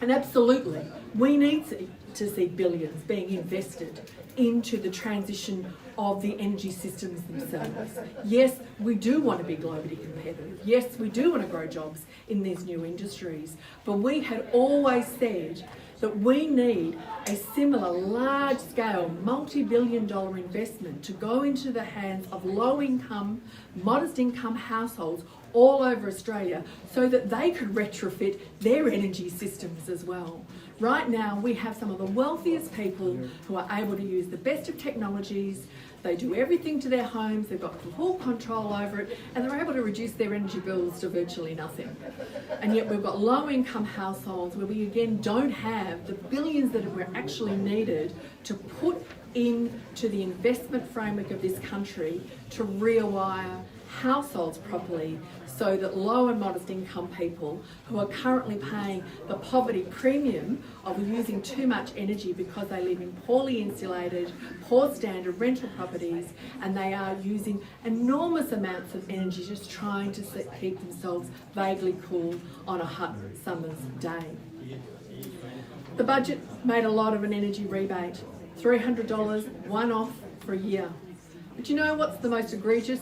And absolutely, we need to see billions being invested into the transition of the energy systems themselves. Yes, we do want to be globally competitive. Yes, we do want to grow jobs in these new industries. But we had always said that we need a similar large-scale, multi-billion-dollar investment to go into the hands of low-income, modest-income households all over Australia so that they could retrofit their energy systems as well. Right now, we have some of the wealthiest people who are able to use the best of technologies. They do everything to their homes, they've got full control over it, and they're able to reduce their energy bills to virtually nothing. And yet we've got low-income households where we again don't have the billions that were actually needed to put into the investment framework of this country to rewire households properly so that low and modest income people who are currently paying the poverty premium of using too much energy because they live in poorly insulated, poor standard rental properties, and they are using enormous amounts of energy just trying to keep themselves vaguely cool on a hot summer's day. The budget made a lot of an energy rebate, $300 one-off for a year. But you know what's the most egregious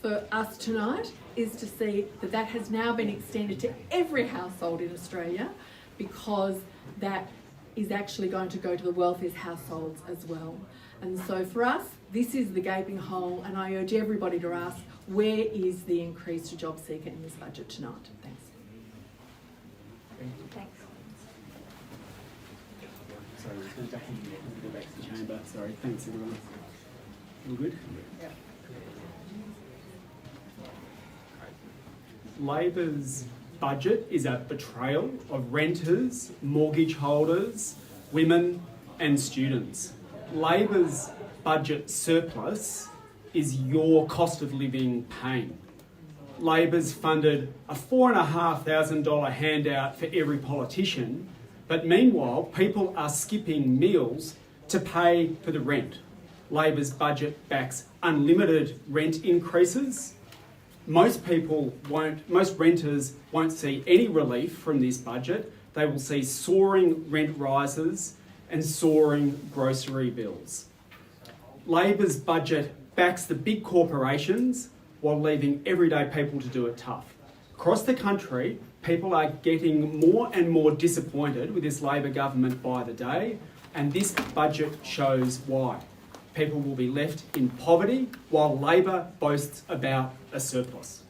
for us tonight is to see that that has now been extended to every household in Australia, because that is actually going to go to the wealthiest households as well. And so for us, this is the gaping hole, and I urge everybody to ask, where is the increase to job seeker in this budget tonight? Thanks.
Thanks.
Sorry, we'll go back to the chamber. Sorry, thanks everyone. All good? Yeah. Labor's budget is a betrayal of renters, mortgage holders, women and students. Labor's budget surplus is your cost of living pain. Labor's funded a $4,500 handout for every politician, but meanwhile people are skipping meals to pay for the rent. Labor's budget backs unlimited rent increases. Most renters won't see any relief from this budget. They will see soaring rent rises and soaring grocery bills. Labor's budget backs the big corporations while leaving everyday people to do it tough. Across the country, people are getting more and more disappointed with this Labor government by the day, and this budget shows why. People will be left in poverty while Labor boasts about a surplus.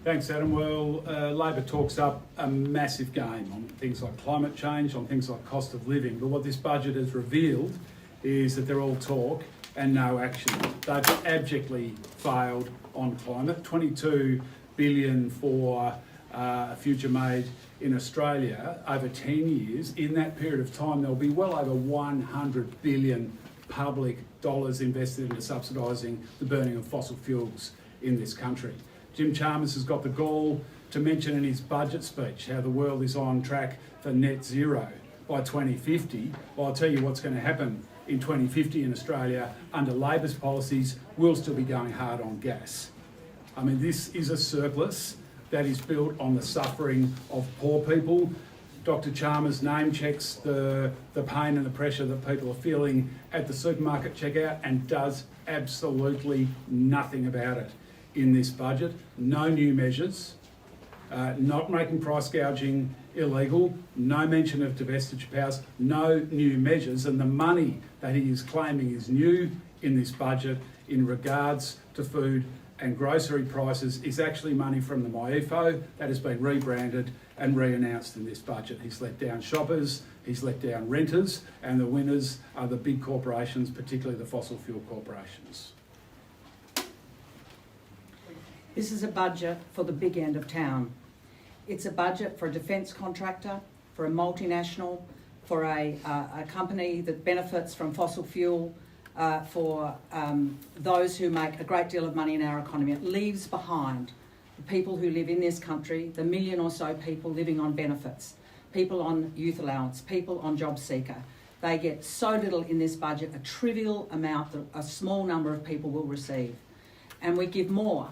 Thanks, Adam. Well, Labor talks up a massive game on things like climate change, on things like cost of living, but what this budget has revealed is that they're all talk and no action. They've abjectly failed on climate. $22 billion for a future made in Australia over 10 years. In that period of time, there'll be well over $100 billion public dollars invested into subsidising the burning of fossil fuels in this country. Jim Chalmers has got the gall to mention in his budget speech how the world is on track for net zero by 2050. Well, I'll tell you what's going to happen in 2050 in Australia under Labor's policies. We'll still be going hard on gas. I mean, this is a surplus that is built on the suffering of poor people. Dr. Chalmers name checks the pain and the pressure that people are feeling at the supermarket checkout and does absolutely nothing about it in this budget. No new measures, not making price gouging illegal, no mention of divestiture powers, no new measures, and the money that he is claiming is new in this budget in regards to food and grocery prices is actually money from the MyEFO that has been rebranded and re-announced in this budget. He's let down shoppers, he's let down renters, and the winners are the big corporations, particularly the fossil fuel corporations.
This is a budget for the big end of town. It's a budget for a defence contractor, for a multinational, for a company that benefits from fossil fuel for those who make a great deal of money in our economy. It leaves behind the people who live in this country, the million or so people living on benefits, people on youth allowance, people on job seeker. They get so little in this budget, a trivial amount that a small number of people will receive. And we give more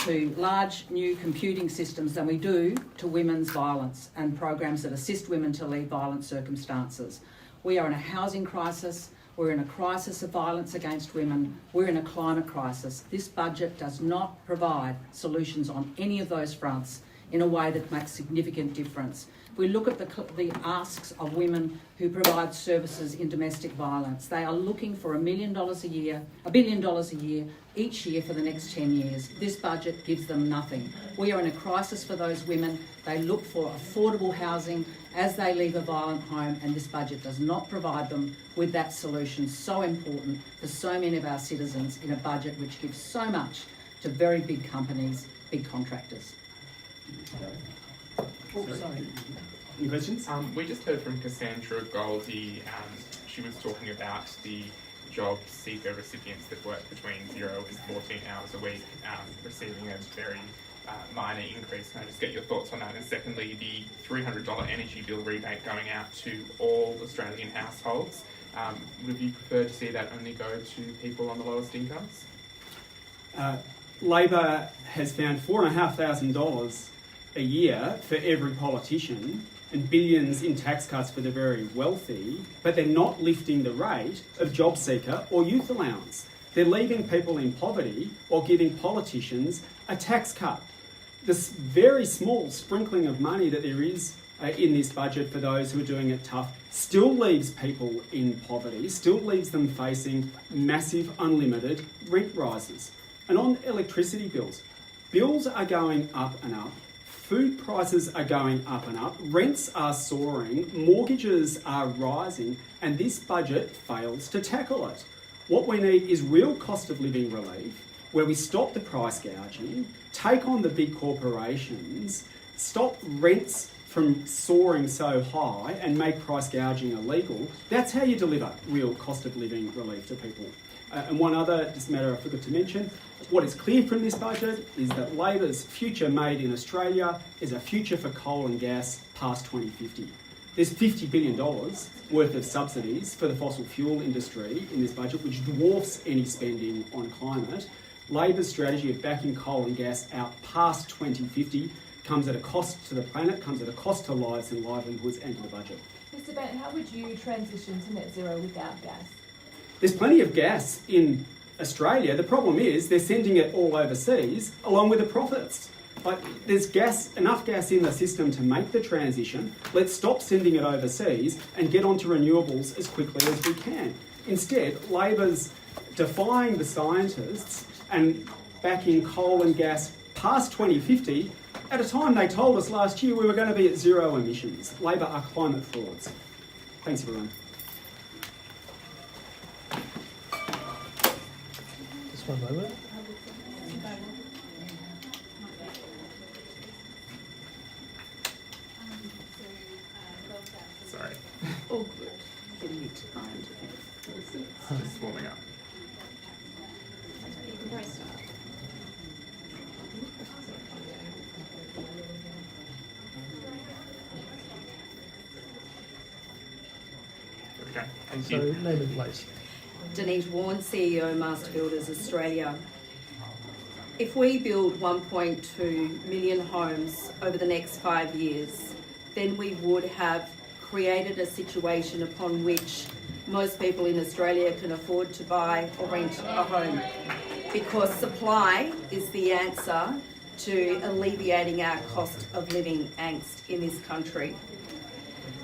to large new computing systems than we do to women's violence and programs that assist women to leave violent circumstances. We are in a housing crisis. We're in a crisis of violence against women. We're in a climate crisis. This budget does not provide solutions on any of those fronts in a way that makes significant difference. We look at the asks of women who provide services in domestic violence. They are looking for $1 billion a year, each year for the next 10 years. This budget gives them nothing. We are in a crisis for those women. They look for affordable housing as they leave a violent home, and this budget does not provide them with that solution so important for so many of our citizens in a budget which gives so much to very big companies, big contractors.
Sorry. Any questions?
We just heard from Cassandra Goldie. She was talking about the job seeker recipients that work between 0 and 14 hours a week, receiving a very minor increase. Can I just get your thoughts on that? And secondly, the $300 energy bill rebate going out to all Australian households. Would you prefer to see that only go to people on the lowest incomes?
Labor has found $4,500 a year for every politician and billions in tax cuts for the very wealthy, but they're not lifting the rate of job seeker or youth allowance. They're leaving people in poverty or giving politicians a tax cut. This very small sprinkling of money that there is in this budget for those who are doing it tough still leaves people in poverty, still leaves them facing massive unlimited rent rises. And on electricity bills, bills are going up and up. Food prices are going up and up, rents are soaring, mortgages are rising, and this budget fails to tackle it. What we need is real cost of living relief, where we stop the price gouging, take on the big corporations, stop rents from soaring so high and make price gouging illegal. That's how you deliver real cost of living relief to people. And one other just matter I forgot to mention, what is clear from this budget is that Labor's future made in Australia is a future for coal and gas past 2050. There's $50 billion worth of subsidies for the fossil fuel industry in this budget, which dwarfs any spending on climate. Labor's strategy of backing coal and gas out past 2050 comes at a cost to the planet, comes at a cost to lives and livelihoods and to the budget.
Mr. Bennett, how would you transition to net zero without gas?
There's plenty of gas in Australia. The problem is they're sending it all overseas along with the profits. Like, there's enough gas in the system to make the transition. Let's stop sending it overseas and get onto renewables as quickly as we can. Instead, Labor's defying the scientists and backing coal and gas past 2050 at a time they told us last year we were going to be at zero emissions. Labor are climate frauds. Thanks, everyone.
Just one moment.
Sorry.
All good.
Just warming up. Okay, thank
So,
you.
name and place.
Denise Warren, CEO, Master Builders Australia. If we build 1.2 million homes over the next 5 years, then we would have created a situation upon which most people in Australia can afford to buy or rent a home, because supply is the answer to alleviating our cost of living angst in this country.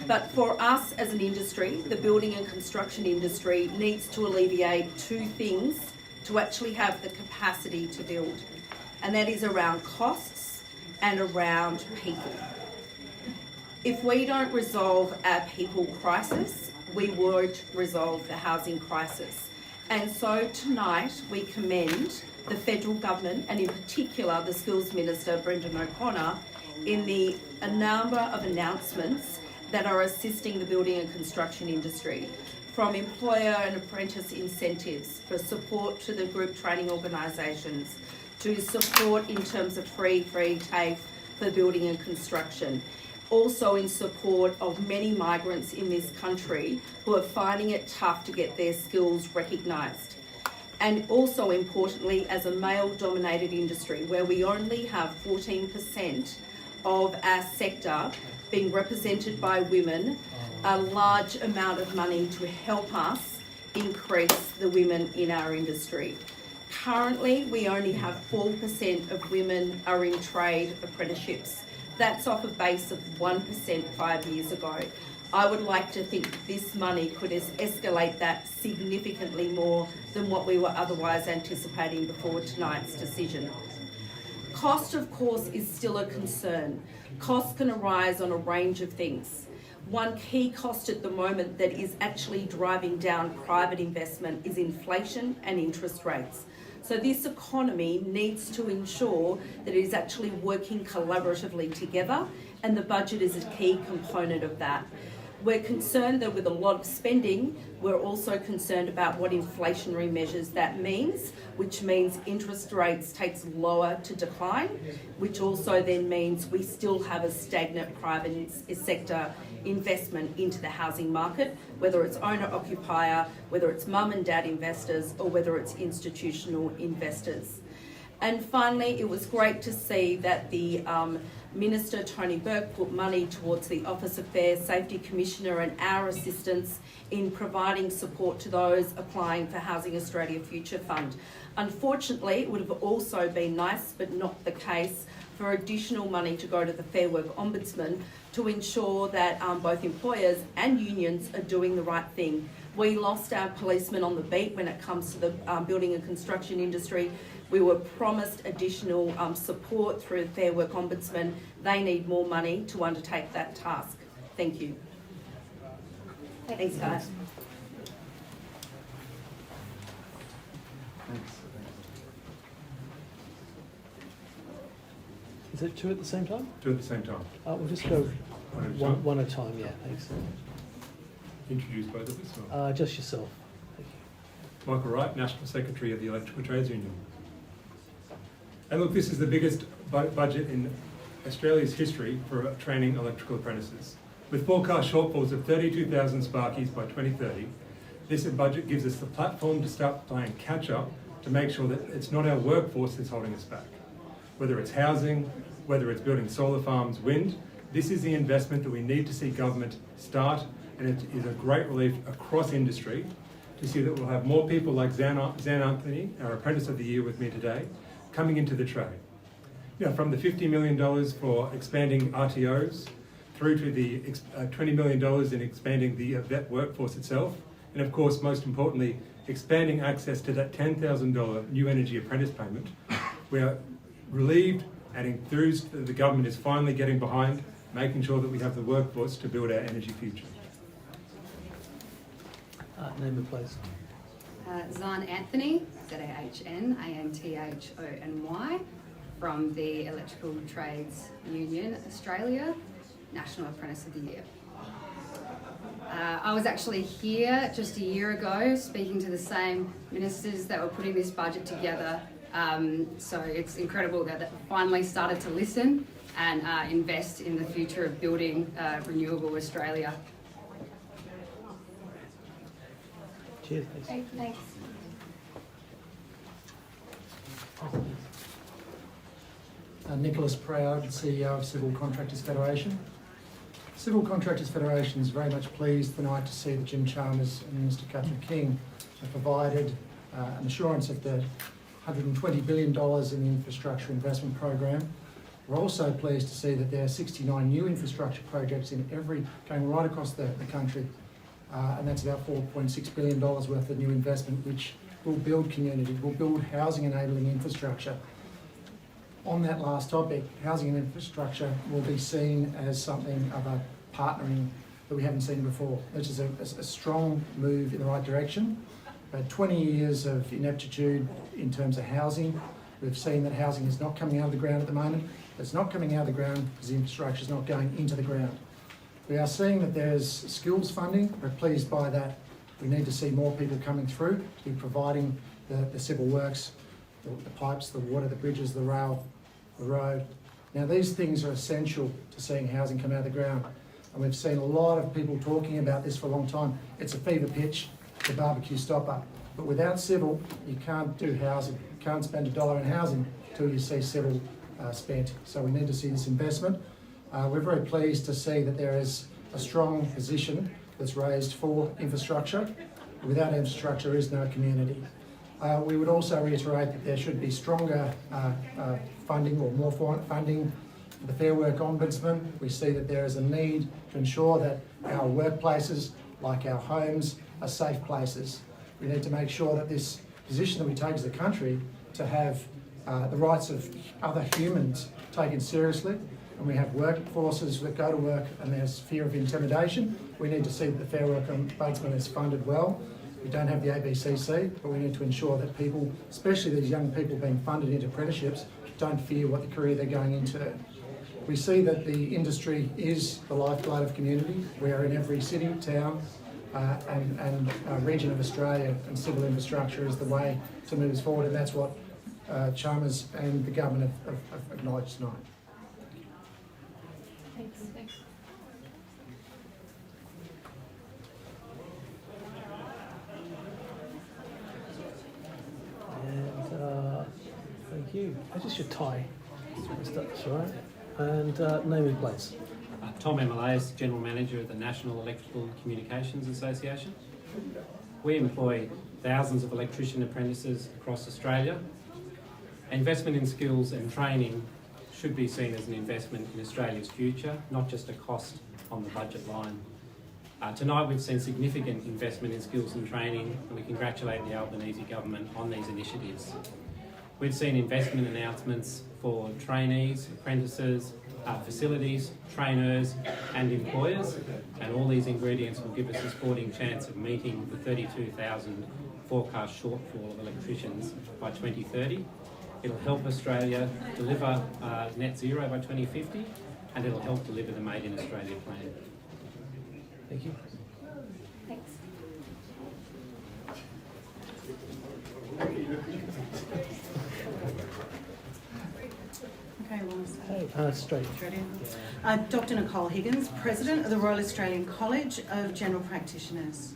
But for us as an industry, the building and construction industry needs to alleviate two things to actually have the capacity to build, and that is around costs and around people. If we don't resolve our people crisis, we won't resolve the housing crisis. And so tonight we commend the federal government, and in particular the Skills Minister, Brendan O'Connor, in a number of announcements that are assisting the building and construction industry. from employer and apprentice incentives for support to the group training organisations, to support in terms of free TAFE for building and construction. Also in support of many migrants in this country who are finding it tough to get their skills recognised. And also importantly, as a male-dominated industry where we only have 14% of our sector being represented by women, a large amount of money to help us increase the women in our industry. Currently, we only have 4% of women are in trade apprenticeships. That's off a base of 1% 5 years ago. I would like to think this money could escalate that significantly more than what we were otherwise anticipating before tonight's decision. Cost, of course, is still a concern. Costs can arise on a range of things. One key cost at the moment that is actually driving down private investment is inflation and interest rates. So this economy needs to ensure that it is actually working collaboratively together, and the budget is a key component of that. We're concerned that with a lot of spending, we're also concerned about what inflationary measures that means, which means interest rates takes lower to decline, which also then means we still have a stagnant private sector investment into the housing market, whether it's owner-occupier, whether it's mum and dad investors, or whether it's institutional investors. And finally, it was great to see that the Minister Tony Burke put money towards the Office of Fire Safety Commissioner and our assistance in providing support to those applying for Housing Australia Future Fund. Unfortunately, it would have also been nice, but not the case, for additional money to go to the Fair Work Ombudsman to ensure that both employers and unions are doing the right thing. We lost our policemen on the beat when it comes to the building and construction industry. We were promised additional support through the Fair Work Ombudsman. They need more money to undertake that task. Thank you. Thanks, guys.
Is it two at the same time?
Two at the same time.
We'll just go one at a time, yeah, thanks.
Introduce both of us? Or?
Just yourself.
Michael Wright, National Secretary of the Electrical Trades Union. And look, this is the biggest budget in Australia's history for training electrical apprentices. With forecast shortfalls of 32,000 Sparkies by 2030, this budget gives us the platform to start playing catch up to make sure that it's not our workforce that's holding us back. Whether it's housing, whether it's building solar farms, wind, this is the investment that we need to see government start, and it is a great relief across industry to see that we'll have more people like Zan Anthony, our Apprentice of the Year with me today, coming into the trade. You know, from the $50 million for expanding RTOs through to the $20 million in expanding the vet workforce itself, and of course, most importantly, expanding access to that $10,000 new energy apprentice payment. We are relieved and enthused that the government is finally getting behind making sure that we have the workforce to build our energy future.
Name and place.
Zan Anthony, Z-A-H-N-A-N-T-H-O-N-Y, from the Electrical Trades Union Australia, National Apprentice of the Year. I was actually here just a year ago speaking to the same ministers that were putting this budget together. So it's incredible that they finally started to listen and invest in the future of building renewable Australia.
Cheers.
Thanks.
Nicholas Proud, CEO of Civil Contractors Federation. Civil Contractors Federation is very much pleased tonight to see that Jim Chalmers and Minister Catherine King have provided an assurance of the $120 billion in the infrastructure investment program. We're also pleased to see that there are 69 new infrastructure projects going right across the country, and that's about $4.6 billion worth of new investment, which will build community, will build housing enabling infrastructure. On that last topic, housing and infrastructure will be seen as something of a partnering that we haven't seen before, which is a strong move in the right direction. We've had 20 years of ineptitude in terms of housing. We've seen that housing is not coming out of the ground at the moment. It's not coming out of the ground because the infrastructure is not going into the ground. We are seeing that there's skills funding. We're pleased by that. We need to see more people coming through to be providing the civil works, the pipes, the water, the bridges, the rail, the road. Now these things are essential to seeing housing come out of the ground. And we've seen a lot of people talking about this for a long time. It's a fever pitch, the barbecue stopper. But without civil, you can't do housing. You can't spend $1 in housing until you see civil spent. So we need to see this investment. We're very pleased to see that there is a strong position that's raised for infrastructure. Without infrastructure, there is no community. We would also reiterate that there should be stronger funding or more funding for the Fair Work Ombudsman. We see that there is a need to ensure that our workplaces, like our homes, are safe places. We need to make sure that this position that we take as a country to have the rights of other humans taken seriously, and we have workforces that go to work and there's fear of intimidation. We need to see that the Fair Work Ombudsman is funded well. We don't have the ABCC, but we need to ensure that people, especially these young people being funded into apprenticeships, don't fear what the career they're going into. We see that the industry is the lifeblood of community. We are in every city, town and region of Australia, and civil infrastructure is the way to move us forward, and that's what Chalmers and the government have acknowledged tonight.
Thanks. Thanks.
And thank you. Is this your tie? That's right. And name and place.
Tom Emelaus, General Manager of the National Electrical Communications Association. We employ thousands of electrician apprentices across Australia. Investment in skills and training should be seen as an investment in Australia's future, not just a cost on the budget line. Tonight we've seen significant investment in skills and training, and we congratulate the Albanese government on these initiatives. We've seen investment announcements for trainees, apprentices, facilities, trainers and employers, and all these ingredients will give us a sporting chance of meeting the 32,000 forecast shortfall of electricians by 2030. It'll help Australia deliver net zero by 2050, and it'll help deliver the Made in Australia plan.
Thank you.
Thanks.
Okay, well,
Hey, straight.
Dr. Nicole Higgins, President of the Royal Australian College of General Practitioners.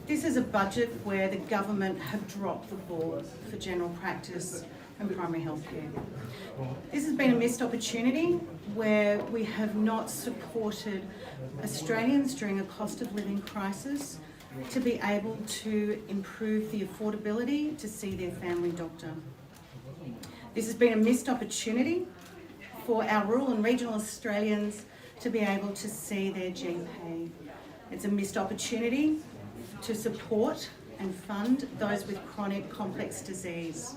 This is a budget where the government have dropped the ball for general practice and primary health care. This has been a missed opportunity where we have not supported Australians during a cost of living crisis to be able to improve the affordability to see their family doctor. This has been a missed opportunity for our rural and regional Australians to be able to see their GP. It's a missed opportunity to support and fund those with chronic complex disease.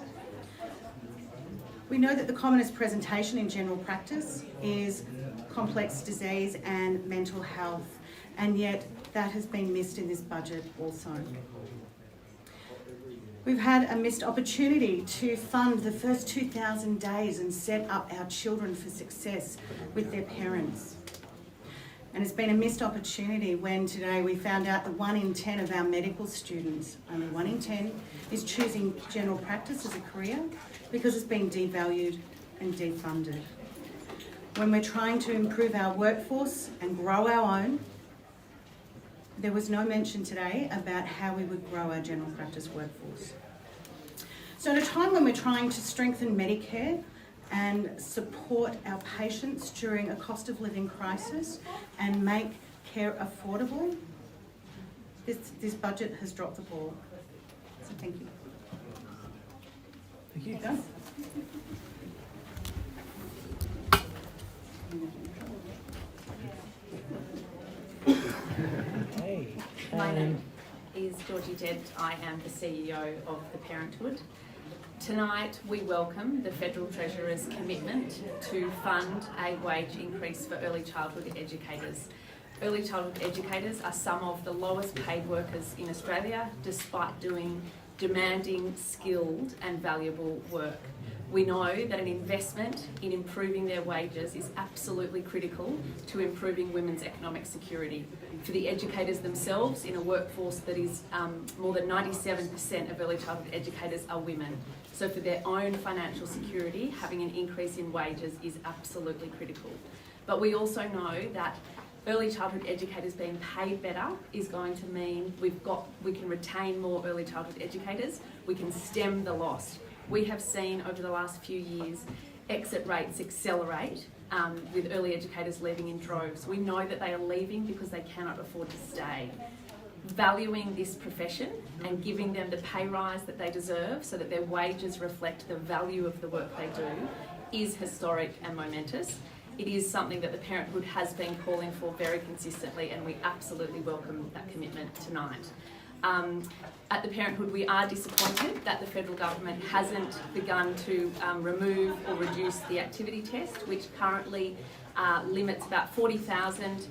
We know that the commonest presentation in general practice is complex disease and mental health, and yet that has been missed in this budget also. We've had a missed opportunity to fund the first 2,000 days and set up our children for success with their parents. And it's been a missed opportunity when today we found out that 1 in 10 of our medical students, only 1 in 10, is choosing general practice as a career because it's been devalued and defunded. When we're trying to improve our workforce and grow our own, there was no mention today about how we would grow our general practice workforce. So at a time when we're trying to strengthen Medicare and support our patients during a cost of living crisis and make care affordable, this budget has dropped the ball. So thank you.
Thank you.
Done.
Hey.
My name is Georgie Dent. I am the CEO of The Parenthood. Tonight we welcome the Federal Treasurer's commitment to fund a wage increase for early childhood educators. Early childhood educators are some of the lowest paid workers in Australia, despite doing demanding, skilled and valuable work. We know that an investment in improving their wages is absolutely critical to improving women's economic security. For the educators themselves, in a workforce that is more than 97% of early childhood educators are women. So for their own financial security, having an increase in wages is absolutely critical. But we also know that early childhood educators being paid better is going to mean we can retain more early childhood educators, we can stem the loss. We have seen over the last few years exit rates accelerate with early educators leaving in droves. We know that they are leaving because they cannot afford to stay. Valuing this profession and giving them the pay rise that they deserve so that their wages reflect the value of the work they do is historic and momentous. It is something that the Parenthood has been calling for very consistently, and we absolutely welcome that commitment tonight. At the Parenthood, we are disappointed that the federal government hasn't begun to remove or reduce the activity test, which currently limits about 40,000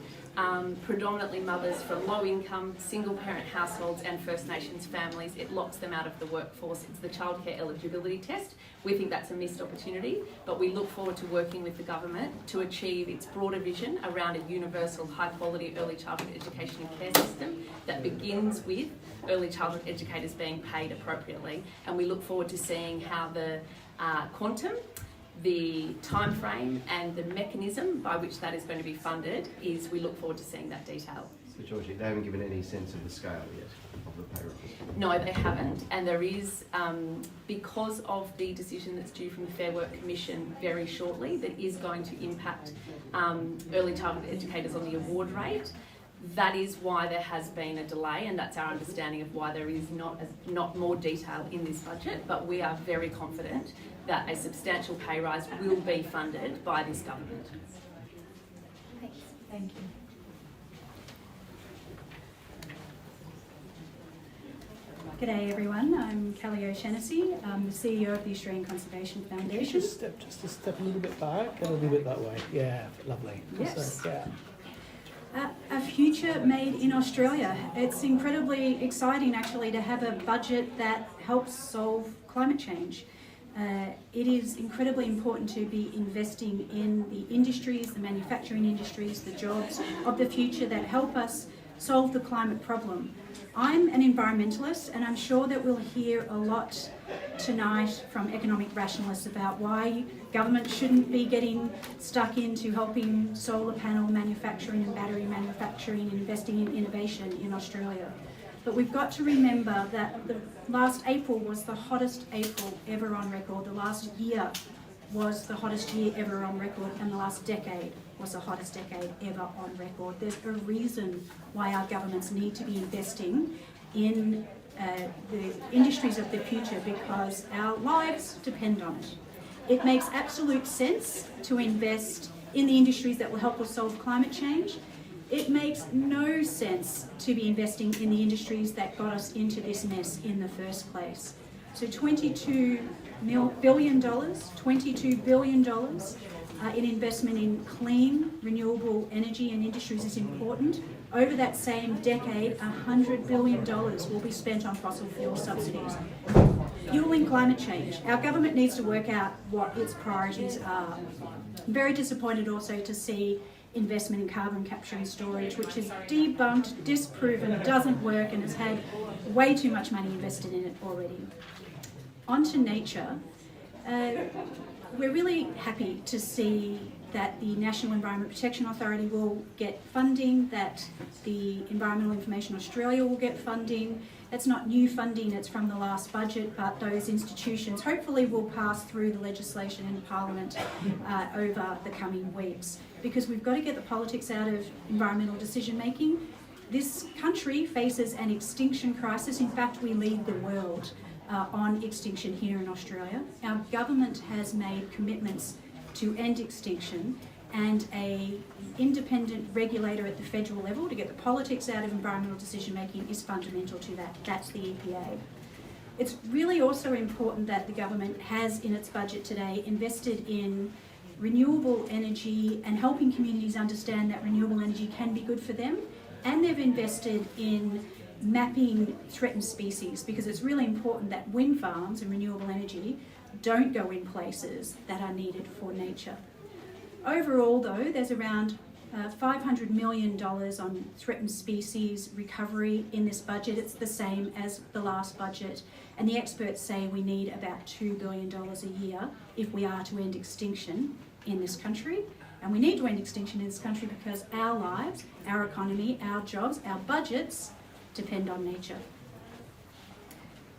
predominantly mothers from low-income, single-parent households and First Nations families. It locks them out of the workforce. It's the childcare eligibility test. We think that's a missed opportunity, but we look forward to working with the government to achieve its broader vision around a universal, high-quality early childhood education and care system that begins with early childhood educators being paid appropriately. And we look forward to seeing how the quantum, the time frame and the mechanism by which that is going to be funded we look forward to seeing that detail.
So Georgie, they haven't given any sense of the scale yet of the pay rise?
No, they haven't, and there is, because of the decision that's due from the Fair Work Commission very shortly, that is going to impact early childhood educators on the award rate. That is why there has been a delay, and that's our understanding of why there is not more detail in this budget, but we are very confident that a substantial pay rise will be funded by this government.
Thank you.
G'day everyone, I'm Kelly O'Shannessy. I'm the CEO of the Australian Conservation Foundation.
Could you just step a little bit back and a little bit that way? Yeah, lovely.
Yes.
So, yeah.
A future made in Australia. It's incredibly exciting actually to have a budget that helps solve climate change. It is incredibly important to be investing in the industries, the manufacturing industries, the jobs of the future that help us solve the climate problem. I'm an environmentalist, and I'm sure that we'll hear a lot tonight from economic rationalists about why government shouldn't be getting stuck into helping solar panel manufacturing and battery manufacturing and investing in innovation in Australia. But we've got to remember that the last April was the hottest April ever on record. The last year was the hottest year ever on record, and the last decade was the hottest decade ever on record. There's a reason why our governments need to be investing in the industries of the future, because our lives depend on it. It makes absolute sense to invest in the industries that will help us solve climate change. It makes no sense to be investing in the industries that got us into this mess in the first place. So $22 billion in investment in clean, renewable energy and industries is important. Over that same decade, $100 billion will be spent on fossil fuel subsidies. Fueling climate change. Our government needs to work out what its priorities are. I'm very disappointed also to see investment in carbon capture and storage, which is debunked, disproven, doesn't work, and has had way too much money invested in it already. On to nature. We're really happy to see that the National Environment Protection Authority will get funding, that the Environmental Information Australia will get funding. That's not new funding, it's from the last budget, but those institutions hopefully will pass through the legislation in Parliament over the coming weeks, because we've got to get the politics out of environmental decision making. This country faces an extinction crisis. In fact, we lead the world on extinction here in Australia. Our government has made commitments to end extinction, and an independent regulator at the federal level to get the politics out of environmental decision making is fundamental to that. That's the EPA. It's really also important that the government has in its budget today invested in renewable energy and helping communities understand that renewable energy can be good for them, and they've invested in mapping threatened species, because it's really important that wind farms and renewable energy don't go in places that are needed for nature. Overall, though, there's around $500 million on threatened species recovery in this budget. It's the same as the last budget, and the experts say we need about $2 billion a year if we are to end extinction in this country. And we need to end extinction in this country because our lives, our economy, our jobs, our budgets depend on nature.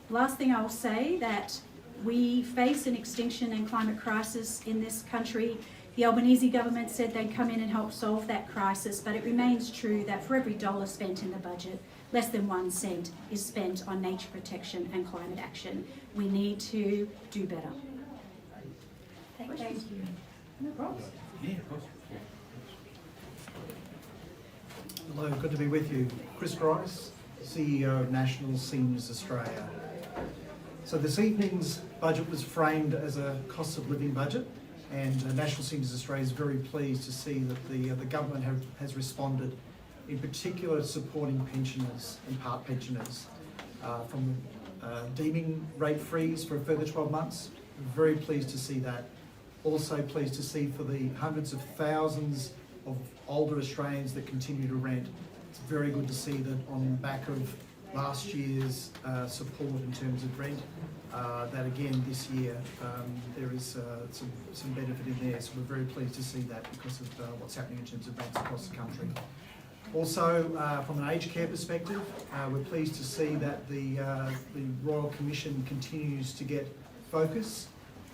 Last thing I'll say, that we face an extinction and climate crisis in this country. The Albanese government said they'd come in and help solve that crisis, but it remains true that for every dollar spent in the budget, less than 1 cent is spent on nature protection and climate action. We need to do better.
Thank you.
No problem.
Yeah, of course.
Hello, good to be with you. Chris Grice, CEO of National Seniors Australia. So this evening's budget was framed as a cost of living budget, and National Seniors Australia is very pleased to see that the government has responded, in particular supporting pensioners and part pensioners, from deeming rate freeze for a further 12 months. Very pleased to see that. Also pleased to see for the hundreds of thousands of older Australians that continue to rent. It's very good to see that on the back of last year's support in terms of rent, that again this year there is some benefit in there. So we're very pleased to see that because of what's happening in terms of rents across the country. Also, from an aged care perspective, we're pleased to see that the Royal Commission continues to get focus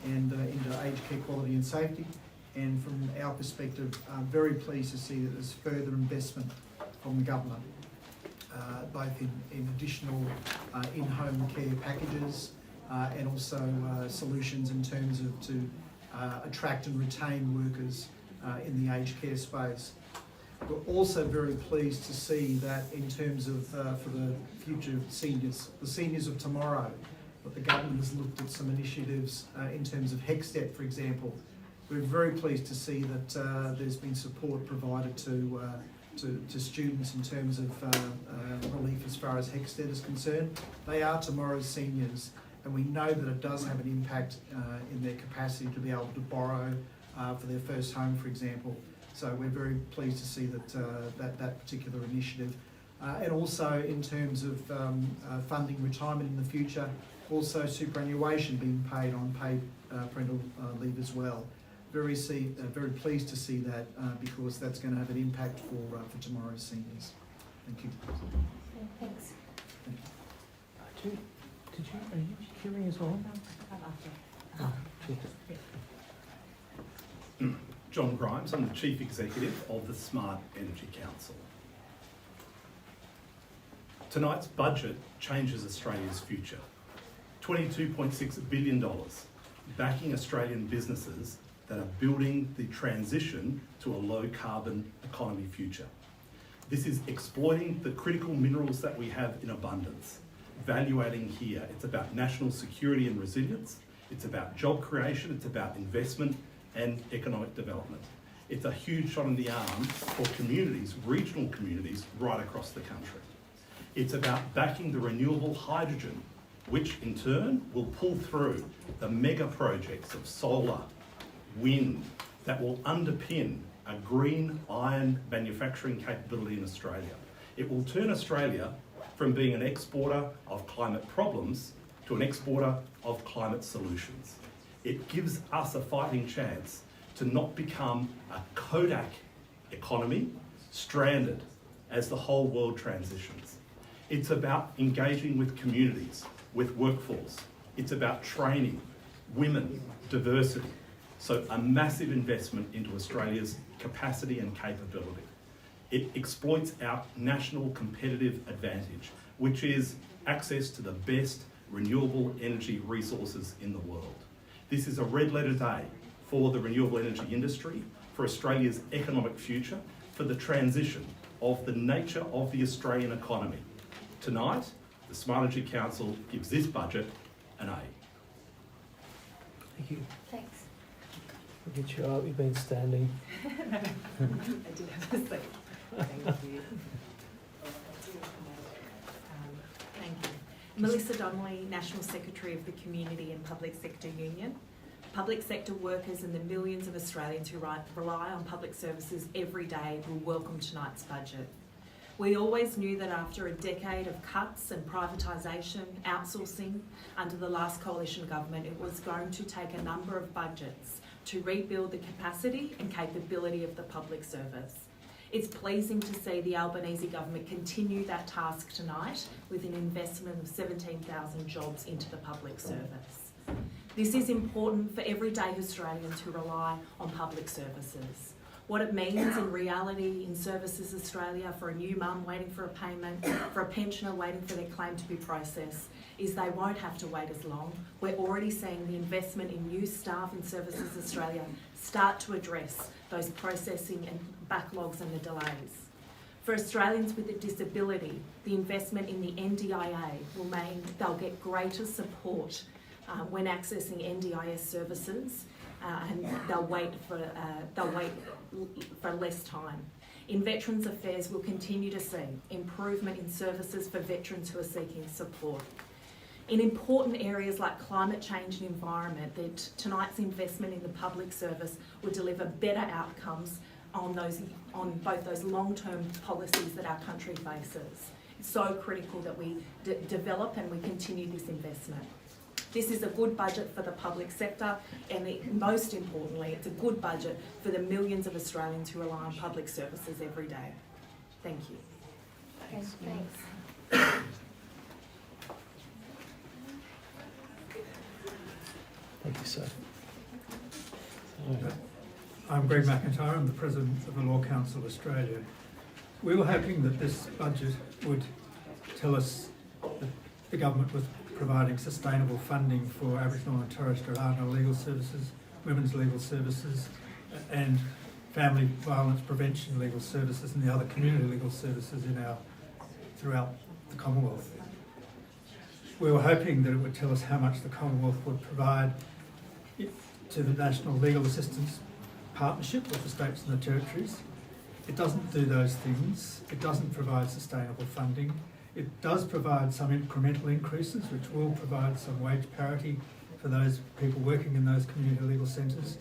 and into aged care quality and safety. And from our perspective, very pleased to see that there's further investment from the government, both in additional in-home care packages and also solutions in terms of to attract and retain workers in the aged care space. We're also very pleased to see that in terms of for the future seniors, the seniors of tomorrow, that the government has looked at some initiatives in terms of HECSTEP, for example. We're very pleased to see that there's been support provided to students in terms of relief as far as HECSTEP is concerned. They are tomorrow's seniors, and we know that it does have an impact in their capacity to be able to borrow for their first home, for example. So we're very pleased to see that particular initiative. And also in terms of funding retirement in the future, also superannuation being paid on paid parental leave as well. Very pleased to see that because that's going to have an impact for tomorrow's seniors. Thank you.
Thanks.
Are you hearing as well?
John Grimes, I'm the Chief Executive of the Smart Energy Council. Tonight's budget changes Australia's future. $22.6 billion backing Australian businesses that are building the transition to a low carbon economy future. This is exploiting the critical minerals that we have in abundance. Value adding here, it's about national security and resilience, it's about job creation, it's about investment and economic development. It's a huge shot in the arm for communities, regional communities, right across the country. It's about backing the renewable hydrogen, which in turn will pull through the mega projects of solar, wind, that will underpin a green iron manufacturing capability in Australia. It will turn Australia from being an exporter of climate problems to an exporter of climate solutions. It gives us a fighting chance to not become a Kodak economy, stranded as the whole world transitions. It's about engaging with communities, with workforce. It's about training, women, diversity. So a massive investment into Australia's capacity and capability. It exploits our national competitive advantage, which is access to the best renewable energy resources in the world. This is a red letter day for the renewable energy industry, for Australia's economic future, for the transition of the nature of the Australian economy. Tonight, the Smart Energy Council gives this budget an A.
Thank you.
Thanks.
We'll get you up, you've been standing.
I did have a seat. Thank you. Thank you. Melissa Donnelly, National Secretary of the Community and Public Sector Union. Public sector workers and the millions of Australians who rely on public services every day will welcome tonight's budget. We always knew that after a decade of cuts and privatisation, outsourcing under the last coalition government, it was going to take a number of budgets to rebuild the capacity and capability of the public service. It's pleasing to see the Albanese government continue that task tonight with an investment of 17,000 jobs into the public service. This is important for everyday Australians who rely on public services. What it means in reality in Services Australia for a new mum waiting for a payment, for a pensioner waiting for their claim to be processed, is they won't have to wait as long. We're already seeing the investment in new staff in Services Australia start to address those processing and backlogs and the delays. For Australians with a disability, the investment in the NDIA will mean they'll get greater support when accessing NDIS services, and they'll wait for less time. In Veterans Affairs, we'll continue to see improvement in services for veterans who are seeking support. In important areas like climate change and environment, that tonight's investment in the public service will deliver better outcomes on both those long-term policies that our country faces. It's so critical that we develop and we continue this investment. This is a good budget for the public sector, and most importantly, it's a good budget for the millions of Australians who rely on public services every day. Thank you.
Thanks.
Thank you, sir.
I'm Greg McIntyre, I'm the President of the Law Council of Australia. We were hoping that this budget would tell us that the government was providing sustainable funding for Aboriginal and Torres Strait Islander legal services, women's legal services, and family violence prevention legal services and the other community legal services throughout the Commonwealth. We were hoping that it would tell us how much the Commonwealth would provide to the National Legal Assistance Partnership with the states and the territories. It doesn't do those things. It doesn't provide sustainable funding. It does provide some incremental increases, which will provide some wage parity for those people working in those community legal centres.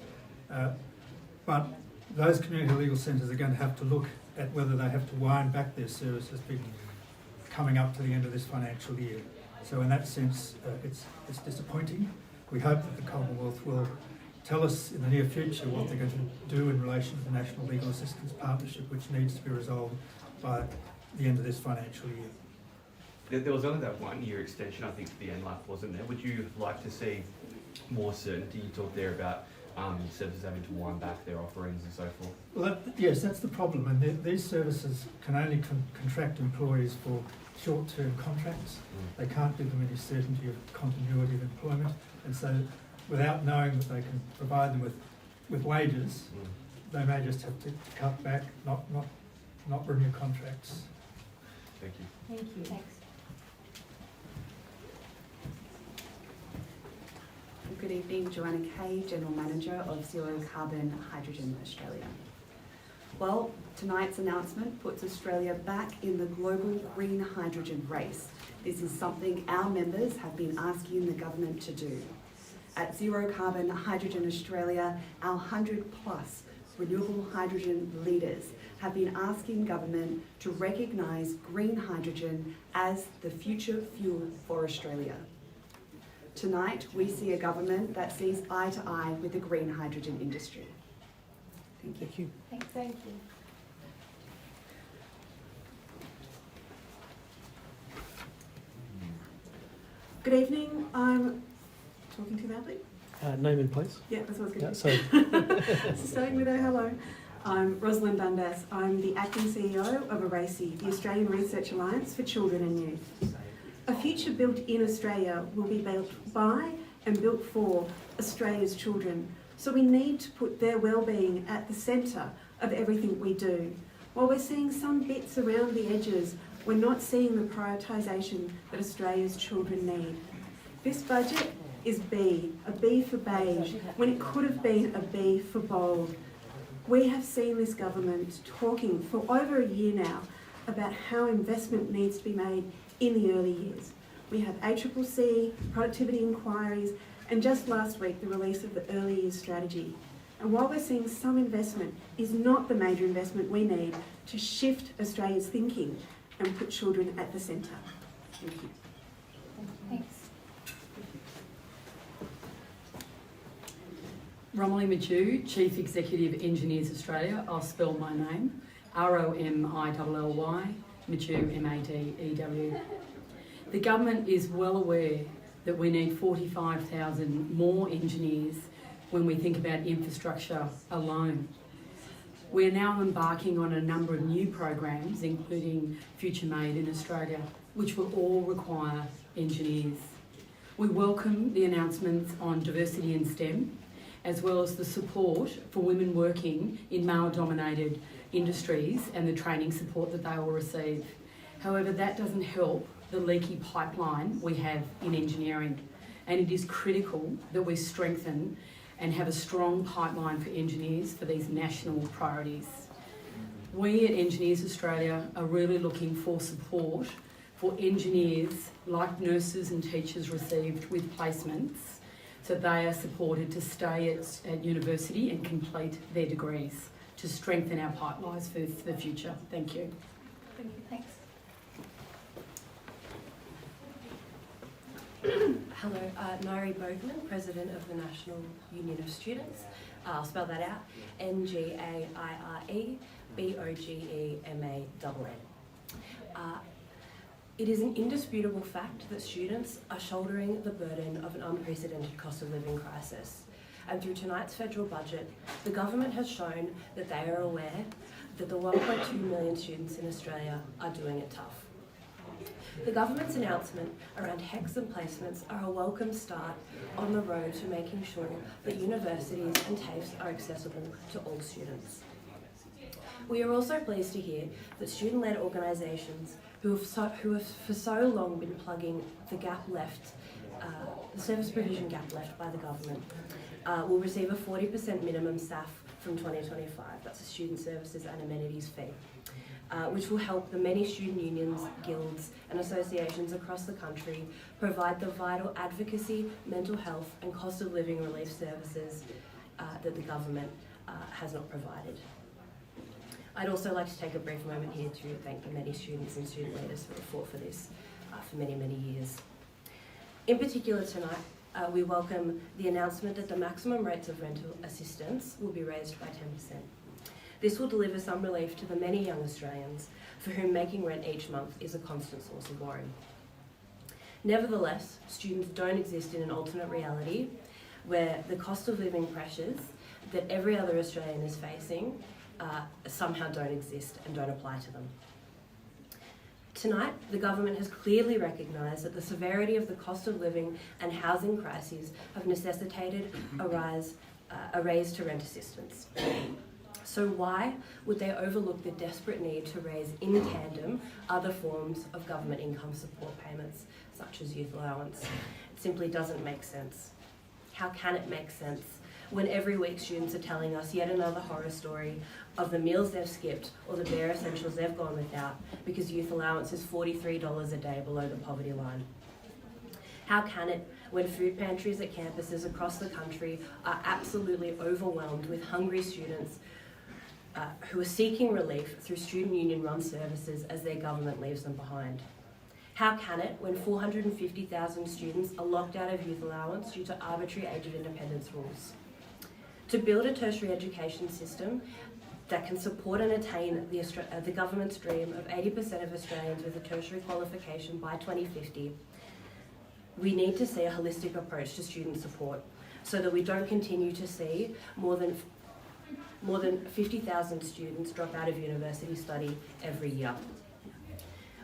But those community legal centres are going to have to look at whether they have to wind back their services coming up to the end of this financial year. So in that sense, it's disappointing. We hope that the Commonwealth will tell us in the near future what they're going to do in relation to the National Legal Assistance Partnership, which needs to be resolved by the end of this financial year.
There was only that 1 year extension, I think, to the NLAP, wasn't there? Would you like to see more certainty? You talked there about services having to wind back their offerings and so forth.
Well, yes, that's the problem. And these services can only contract employees for short-term contracts. They can't give them any certainty of continuity of employment. And so without knowing that they can provide them with wages, they may just have to cut back, not renew contracts.
Thank you.
Thank you. Thanks.
Good evening, Joanna Kay, General Manager of Zero Carbon Hydrogen Australia. Well, tonight's announcement puts Australia back in the global green hydrogen race. This is something our members have been asking the government to do. At Zero Carbon Hydrogen Australia, our 100+ renewable hydrogen leaders have been asking government to recognise green hydrogen as the future fuel for Australia. Tonight, we see a government that sees eye to eye with the green hydrogen industry. Thank you.
Thank you.
Good evening. I'm talking too loudly.
Name and place.
Yeah, that's what I was
Yeah,
going to do. Starting with a hello. I'm Rosalind Dundas. I'm the acting CEO of ARACI, the Australian Research Alliance for Children and Youth. A future built in Australia will be built by and built for Australia's children. So we need to put their well-being at the centre of everything we do. While we're seeing some bits around the edges, we're not seeing the prioritisation that Australia's children need. This budget is B, a B for beige, when it could have been a B for bold. We have seen this government talking for over a year now about how investment needs to be made in the early years. We have ACCC, productivity inquiries, and just last week the release of the early years strategy. And while we're seeing some investment, is not the major investment we need to shift Australia's thinking and put children at the centre. Thank you.
Thanks.
Romilly Mathew, Chief Executive Engineers Australia. I'll spell my name. ROMILLY, Mathew, MADEW. The government is well aware that we need 45,000 more engineers when we think about infrastructure alone. We're now embarking on a number of new programs, including Future Made in Australia, which will all require engineers. We welcome the announcements on diversity in STEM, as well as the support for women working in male-dominated industries and the training support that they will receive. However, that doesn't help the leaky pipeline we have in engineering, and it is critical that we strengthen and have a strong pipeline for engineers for these national priorities. We at Engineers Australia are really looking for support for engineers like nurses and teachers received with placements, so they are supported to stay at university and complete their degrees to strengthen our pipelines for the future. Thank you.
Thank you. Thanks.
Hello, Nairi Bogman, President of the National Union of Students. I'll spell that out, NGAIRE-BOGEMANN. It is an indisputable fact that students are shouldering the burden of an unprecedented cost of living crisis. And through tonight's federal budget, the government has shown that they are aware that the 1.2 million students in Australia are doing it tough. The government's announcement around HECS and placements are a welcome start on the road to making sure that universities and TAFEs are accessible to all students. We are also pleased to hear that student-led organisations who have for so long been plugging the gap left, the service provision gap left by the government, will receive a 40% minimum staff from 2025. That's a student services and amenities fee. Which will help the many student unions, guilds and associations across the country provide the vital advocacy, mental health and cost of living relief services that the government has not provided. I'd also like to take a brief moment here to thank the many students and student leaders who have fought for this for many, many years. In particular tonight, we welcome the announcement that the maximum rates of rental assistance will be raised by 10%. This will deliver some relief to the many young Australians for whom making rent each month is a constant source of worry. Nevertheless, students don't exist in an alternate reality where the cost of living pressures that every other Australian is facing somehow don't exist and don't apply to them. Tonight, the government has clearly recognised that the severity of the cost of living and housing crises have necessitated a raise to rent assistance. So why would they overlook the desperate need to raise in tandem other forms of government income support payments, such as youth allowance? It simply doesn't make sense. How can it make sense when every week students are telling us yet another horror story of the meals they've skipped or the bare essentials they've gone without because youth allowance is $43 a day below the poverty line? How can it when food pantries at campuses across the country are absolutely overwhelmed with hungry students who are seeking relief through student union-run services as their government leaves them behind? How can it when 450,000 students are locked out of youth allowance due to arbitrary age of independence rules? To build a tertiary education system that can support and attain the government's dream of 80% of Australians with a tertiary qualification by 2050, we need to see a holistic approach to student support so that we don't continue to see more than 50,000 students drop out of university study every year.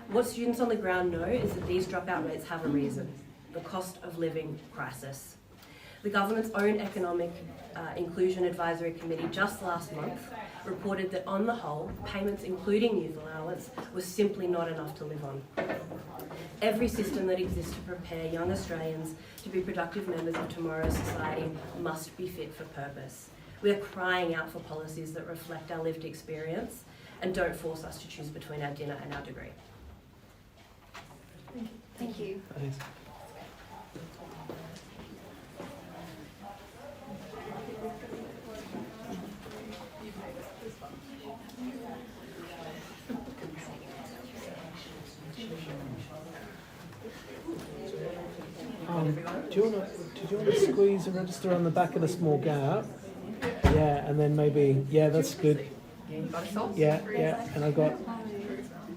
What students on the ground know is that these dropout rates have a reason: the cost of living crisis. The government's own Economic Inclusion Advisory Committee just last month reported that on the whole, payments including youth allowance was simply not enough to live on. Every system that exists to prepare young Australians to be productive members of tomorrow's society must be fit for purpose. We are crying out for policies that reflect our lived experience and don't force us to choose between our dinner and our degree.
Thank you.
Thank you.
Thanks. Do you want to squeeze a register on the back of the small gap? Yeah, and then maybe, yeah, that's good.
Yeah, you got us all?
Yeah, and I've got,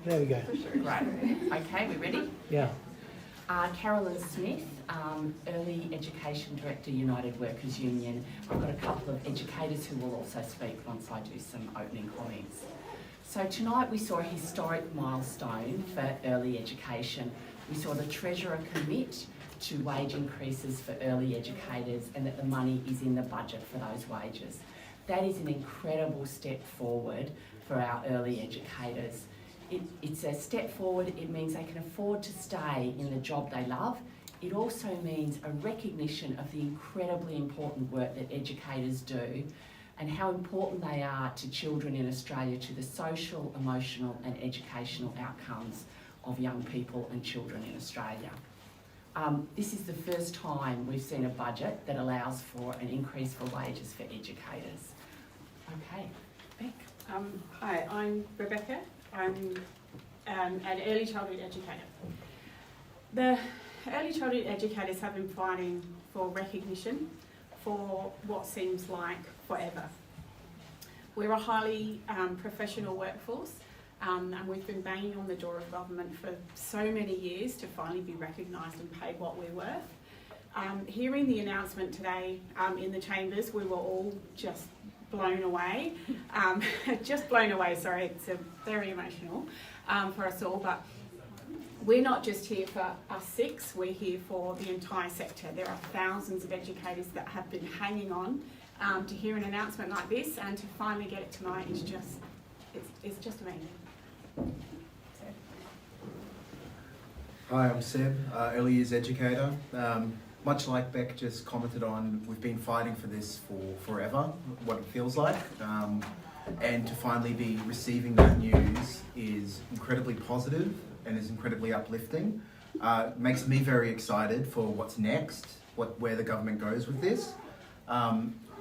there we go.
Great. Okay, we ready?
Yeah.
Carolyn Smith, Early Education Director, United Workers Union. I've got a couple of educators who will also speak once I do some opening comments. So tonight we saw a historic milestone for early education. We saw the Treasurer commit to wage increases for early educators and that the money is in the budget for those wages. That is an incredible step forward for our early educators. It's a step forward. It means they can afford to stay in the job they love. It also means a recognition of the incredibly important work that educators do and how important they are to children in Australia, to the social, emotional and educational outcomes of young people and children in Australia. This is the first time we've seen a budget that allows for an increase for wages for educators. Okay, Beck.
Hi, I'm Rebecca. I'm an early childhood educator. The early childhood educators have been fighting for recognition for what seems like forever. We're a highly professional workforce. And we've been banging on the door of government for so many years to finally be recognised and paid what we're worth. Hearing the announcement today in the chambers, we were all just blown away. Just blown away, sorry, it's very emotional for us all. But we're not just here for us six, we're here for the entire sector. There are thousands of educators that have been hanging on to hear an announcement like this, and to finally get it tonight is just, it's just amazing.
Hi, I'm Seb, early years educator. Much like Beck just commented on, we've been fighting for this for forever, what it feels like. And to finally be receiving that news is incredibly positive and is incredibly uplifting. Makes me very excited for what's next, where the government goes with this.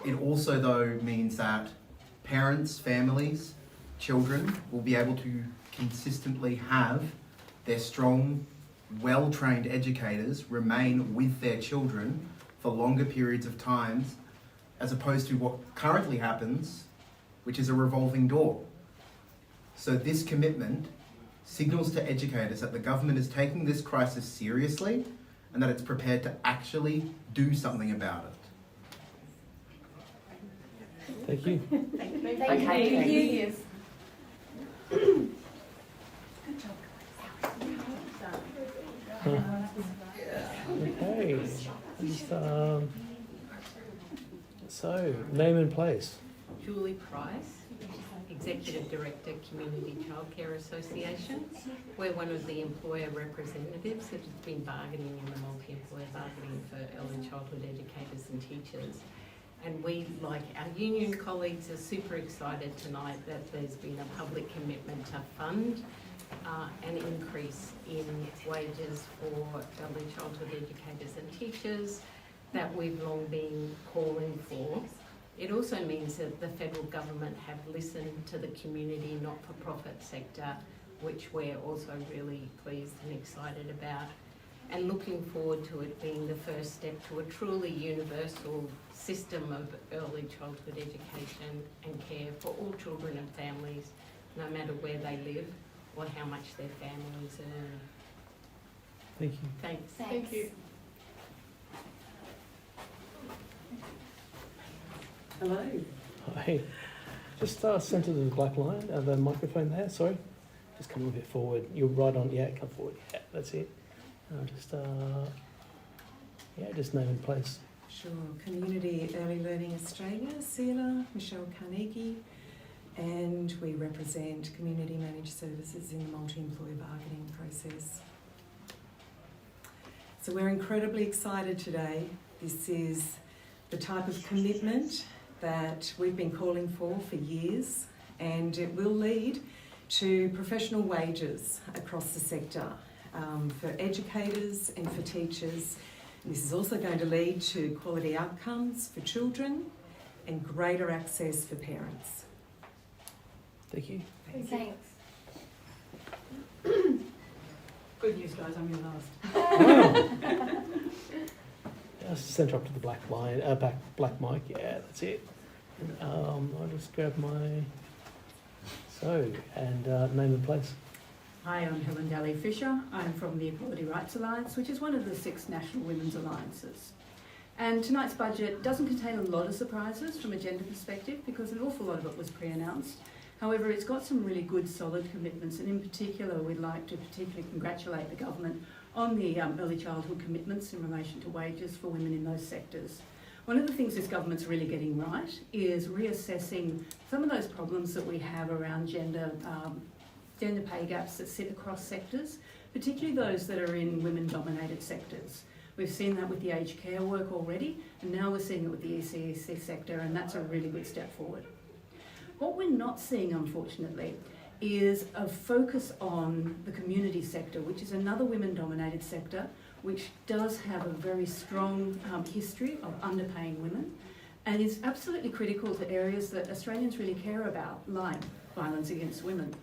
It also though means that parents, families, children will be able to consistently have their strong, well-trained educators remain with their children for longer periods of time, as opposed to what currently happens, which is a revolving door. So this commitment signals to educators that the government is taking this crisis seriously and that it's prepared to actually do something about it.
Thank you.
Thank you.
Okay. Just, so, name and place.
Julie Price, Executive Director, Community Childcare Association. We're one of the employer representatives that has been bargaining in the multi-employer bargaining for early childhood educators and teachers. And we, like our union colleagues, are super excited tonight that there's been a public commitment to fund an increase in wages for early childhood educators and teachers that we've long been calling for. It also means that the federal government have listened to the community not-for-profit sector, which we're also really pleased and excited about, and looking forward to it being the first step to a truly universal system of early childhood education and care for all children and families, no matter where they live or how much their families earn.
Thank you.
Thanks.
Thank you.
Hello.
Hi. Just centre the black line, the microphone there, sorry. Just come a bit forward. You're right on, yeah, come forward. Yeah, that's it. Just name and place.
Sure. Community Early Learning Australia, CELA, Michelle Carnegie, and we represent community managed services in the multi-employer bargaining process. So we're incredibly excited today. This is the type of commitment that we've been calling for years, and it will lead to professional wages across the sector. for educators and for teachers. This is also going to lead to quality outcomes for children and greater access for parents.
Thank you.
Thanks.
Good news, guys, I'm your last.
Wow. Just centre up to the black line, black mic. Yeah, that's it. And, I'll just grab my. Name and place.
Hi, I'm Helen Daly-Fisher. I'm from the Equality Rights Alliance, which is one of the 6 national women's alliances. And tonight's budget doesn't contain a lot of surprises from a gender perspective because an awful lot of it was pre-announced. However, it's got some really good, solid commitments, and in particular, we'd like to particularly congratulate the government on the early childhood commitments in relation to wages for women in those sectors. One of the things this government's really getting right is reassessing some of those problems that we have around gender pay gaps that sit across sectors, particularly those that are in women-dominated sectors. We've seen that with the aged care work already, and now we're seeing it with the ECEC sector, and that's a really good step forward. What we're not seeing, unfortunately, is a focus on the community sector, which is another women-dominated sector, which does have a very strong history of underpaying women, and is absolutely critical to areas that Australians really care about, like violence against women.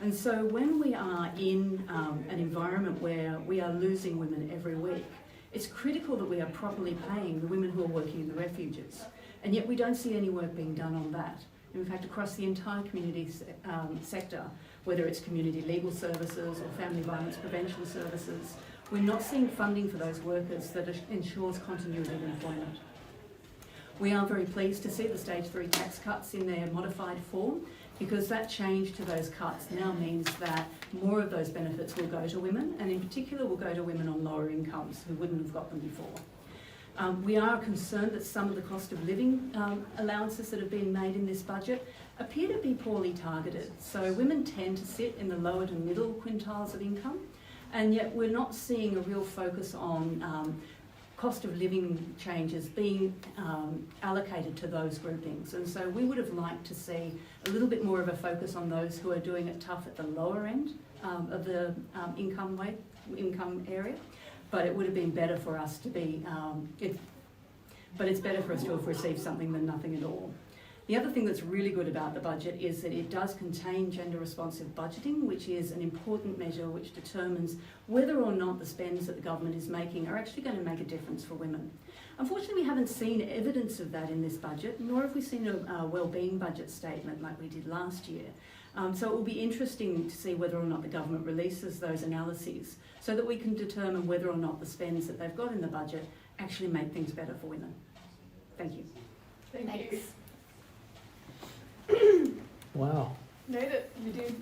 And so when we are in an environment where we are losing women every week, it's critical that we are properly paying the women who are working in the refuges. And yet we don't see any work being done on that. In fact, across the entire community sector, whether it's community legal services or family violence prevention services, we're not seeing funding for those workers that ensures continuity of employment. We are very pleased to see the stage 3 tax cuts in their modified form, because that change to those cuts now means that more of those benefits will go to women, and in particular will go to women on lower incomes who wouldn't have got them before. We are concerned that some of the cost of living allowances that have been made in this budget appear to be poorly targeted. So women tend to sit in the lower to middle quintiles of income, and yet we're not seeing a real focus on cost of living changes being allocated to those groupings. And so we would have liked to see a little bit more of a focus on those who are doing it tough at the lower end of the income area. But it would have been better for us to be, but it's better for us to have received something than nothing at all. The other thing that's really good about the budget is that it does contain gender responsive budgeting, which is an important measure which determines whether or not the spends that the government is making are actually going to make a difference for women. Unfortunately, we haven't seen evidence of that in this budget, nor have we seen a wellbeing budget statement like we did last year. So it will be interesting to see whether or not the government releases those analyses so that we can determine whether or not the spends that they've got in the budget actually make things better for women. Thank you.
Thanks.
Wow.
Made it. We did.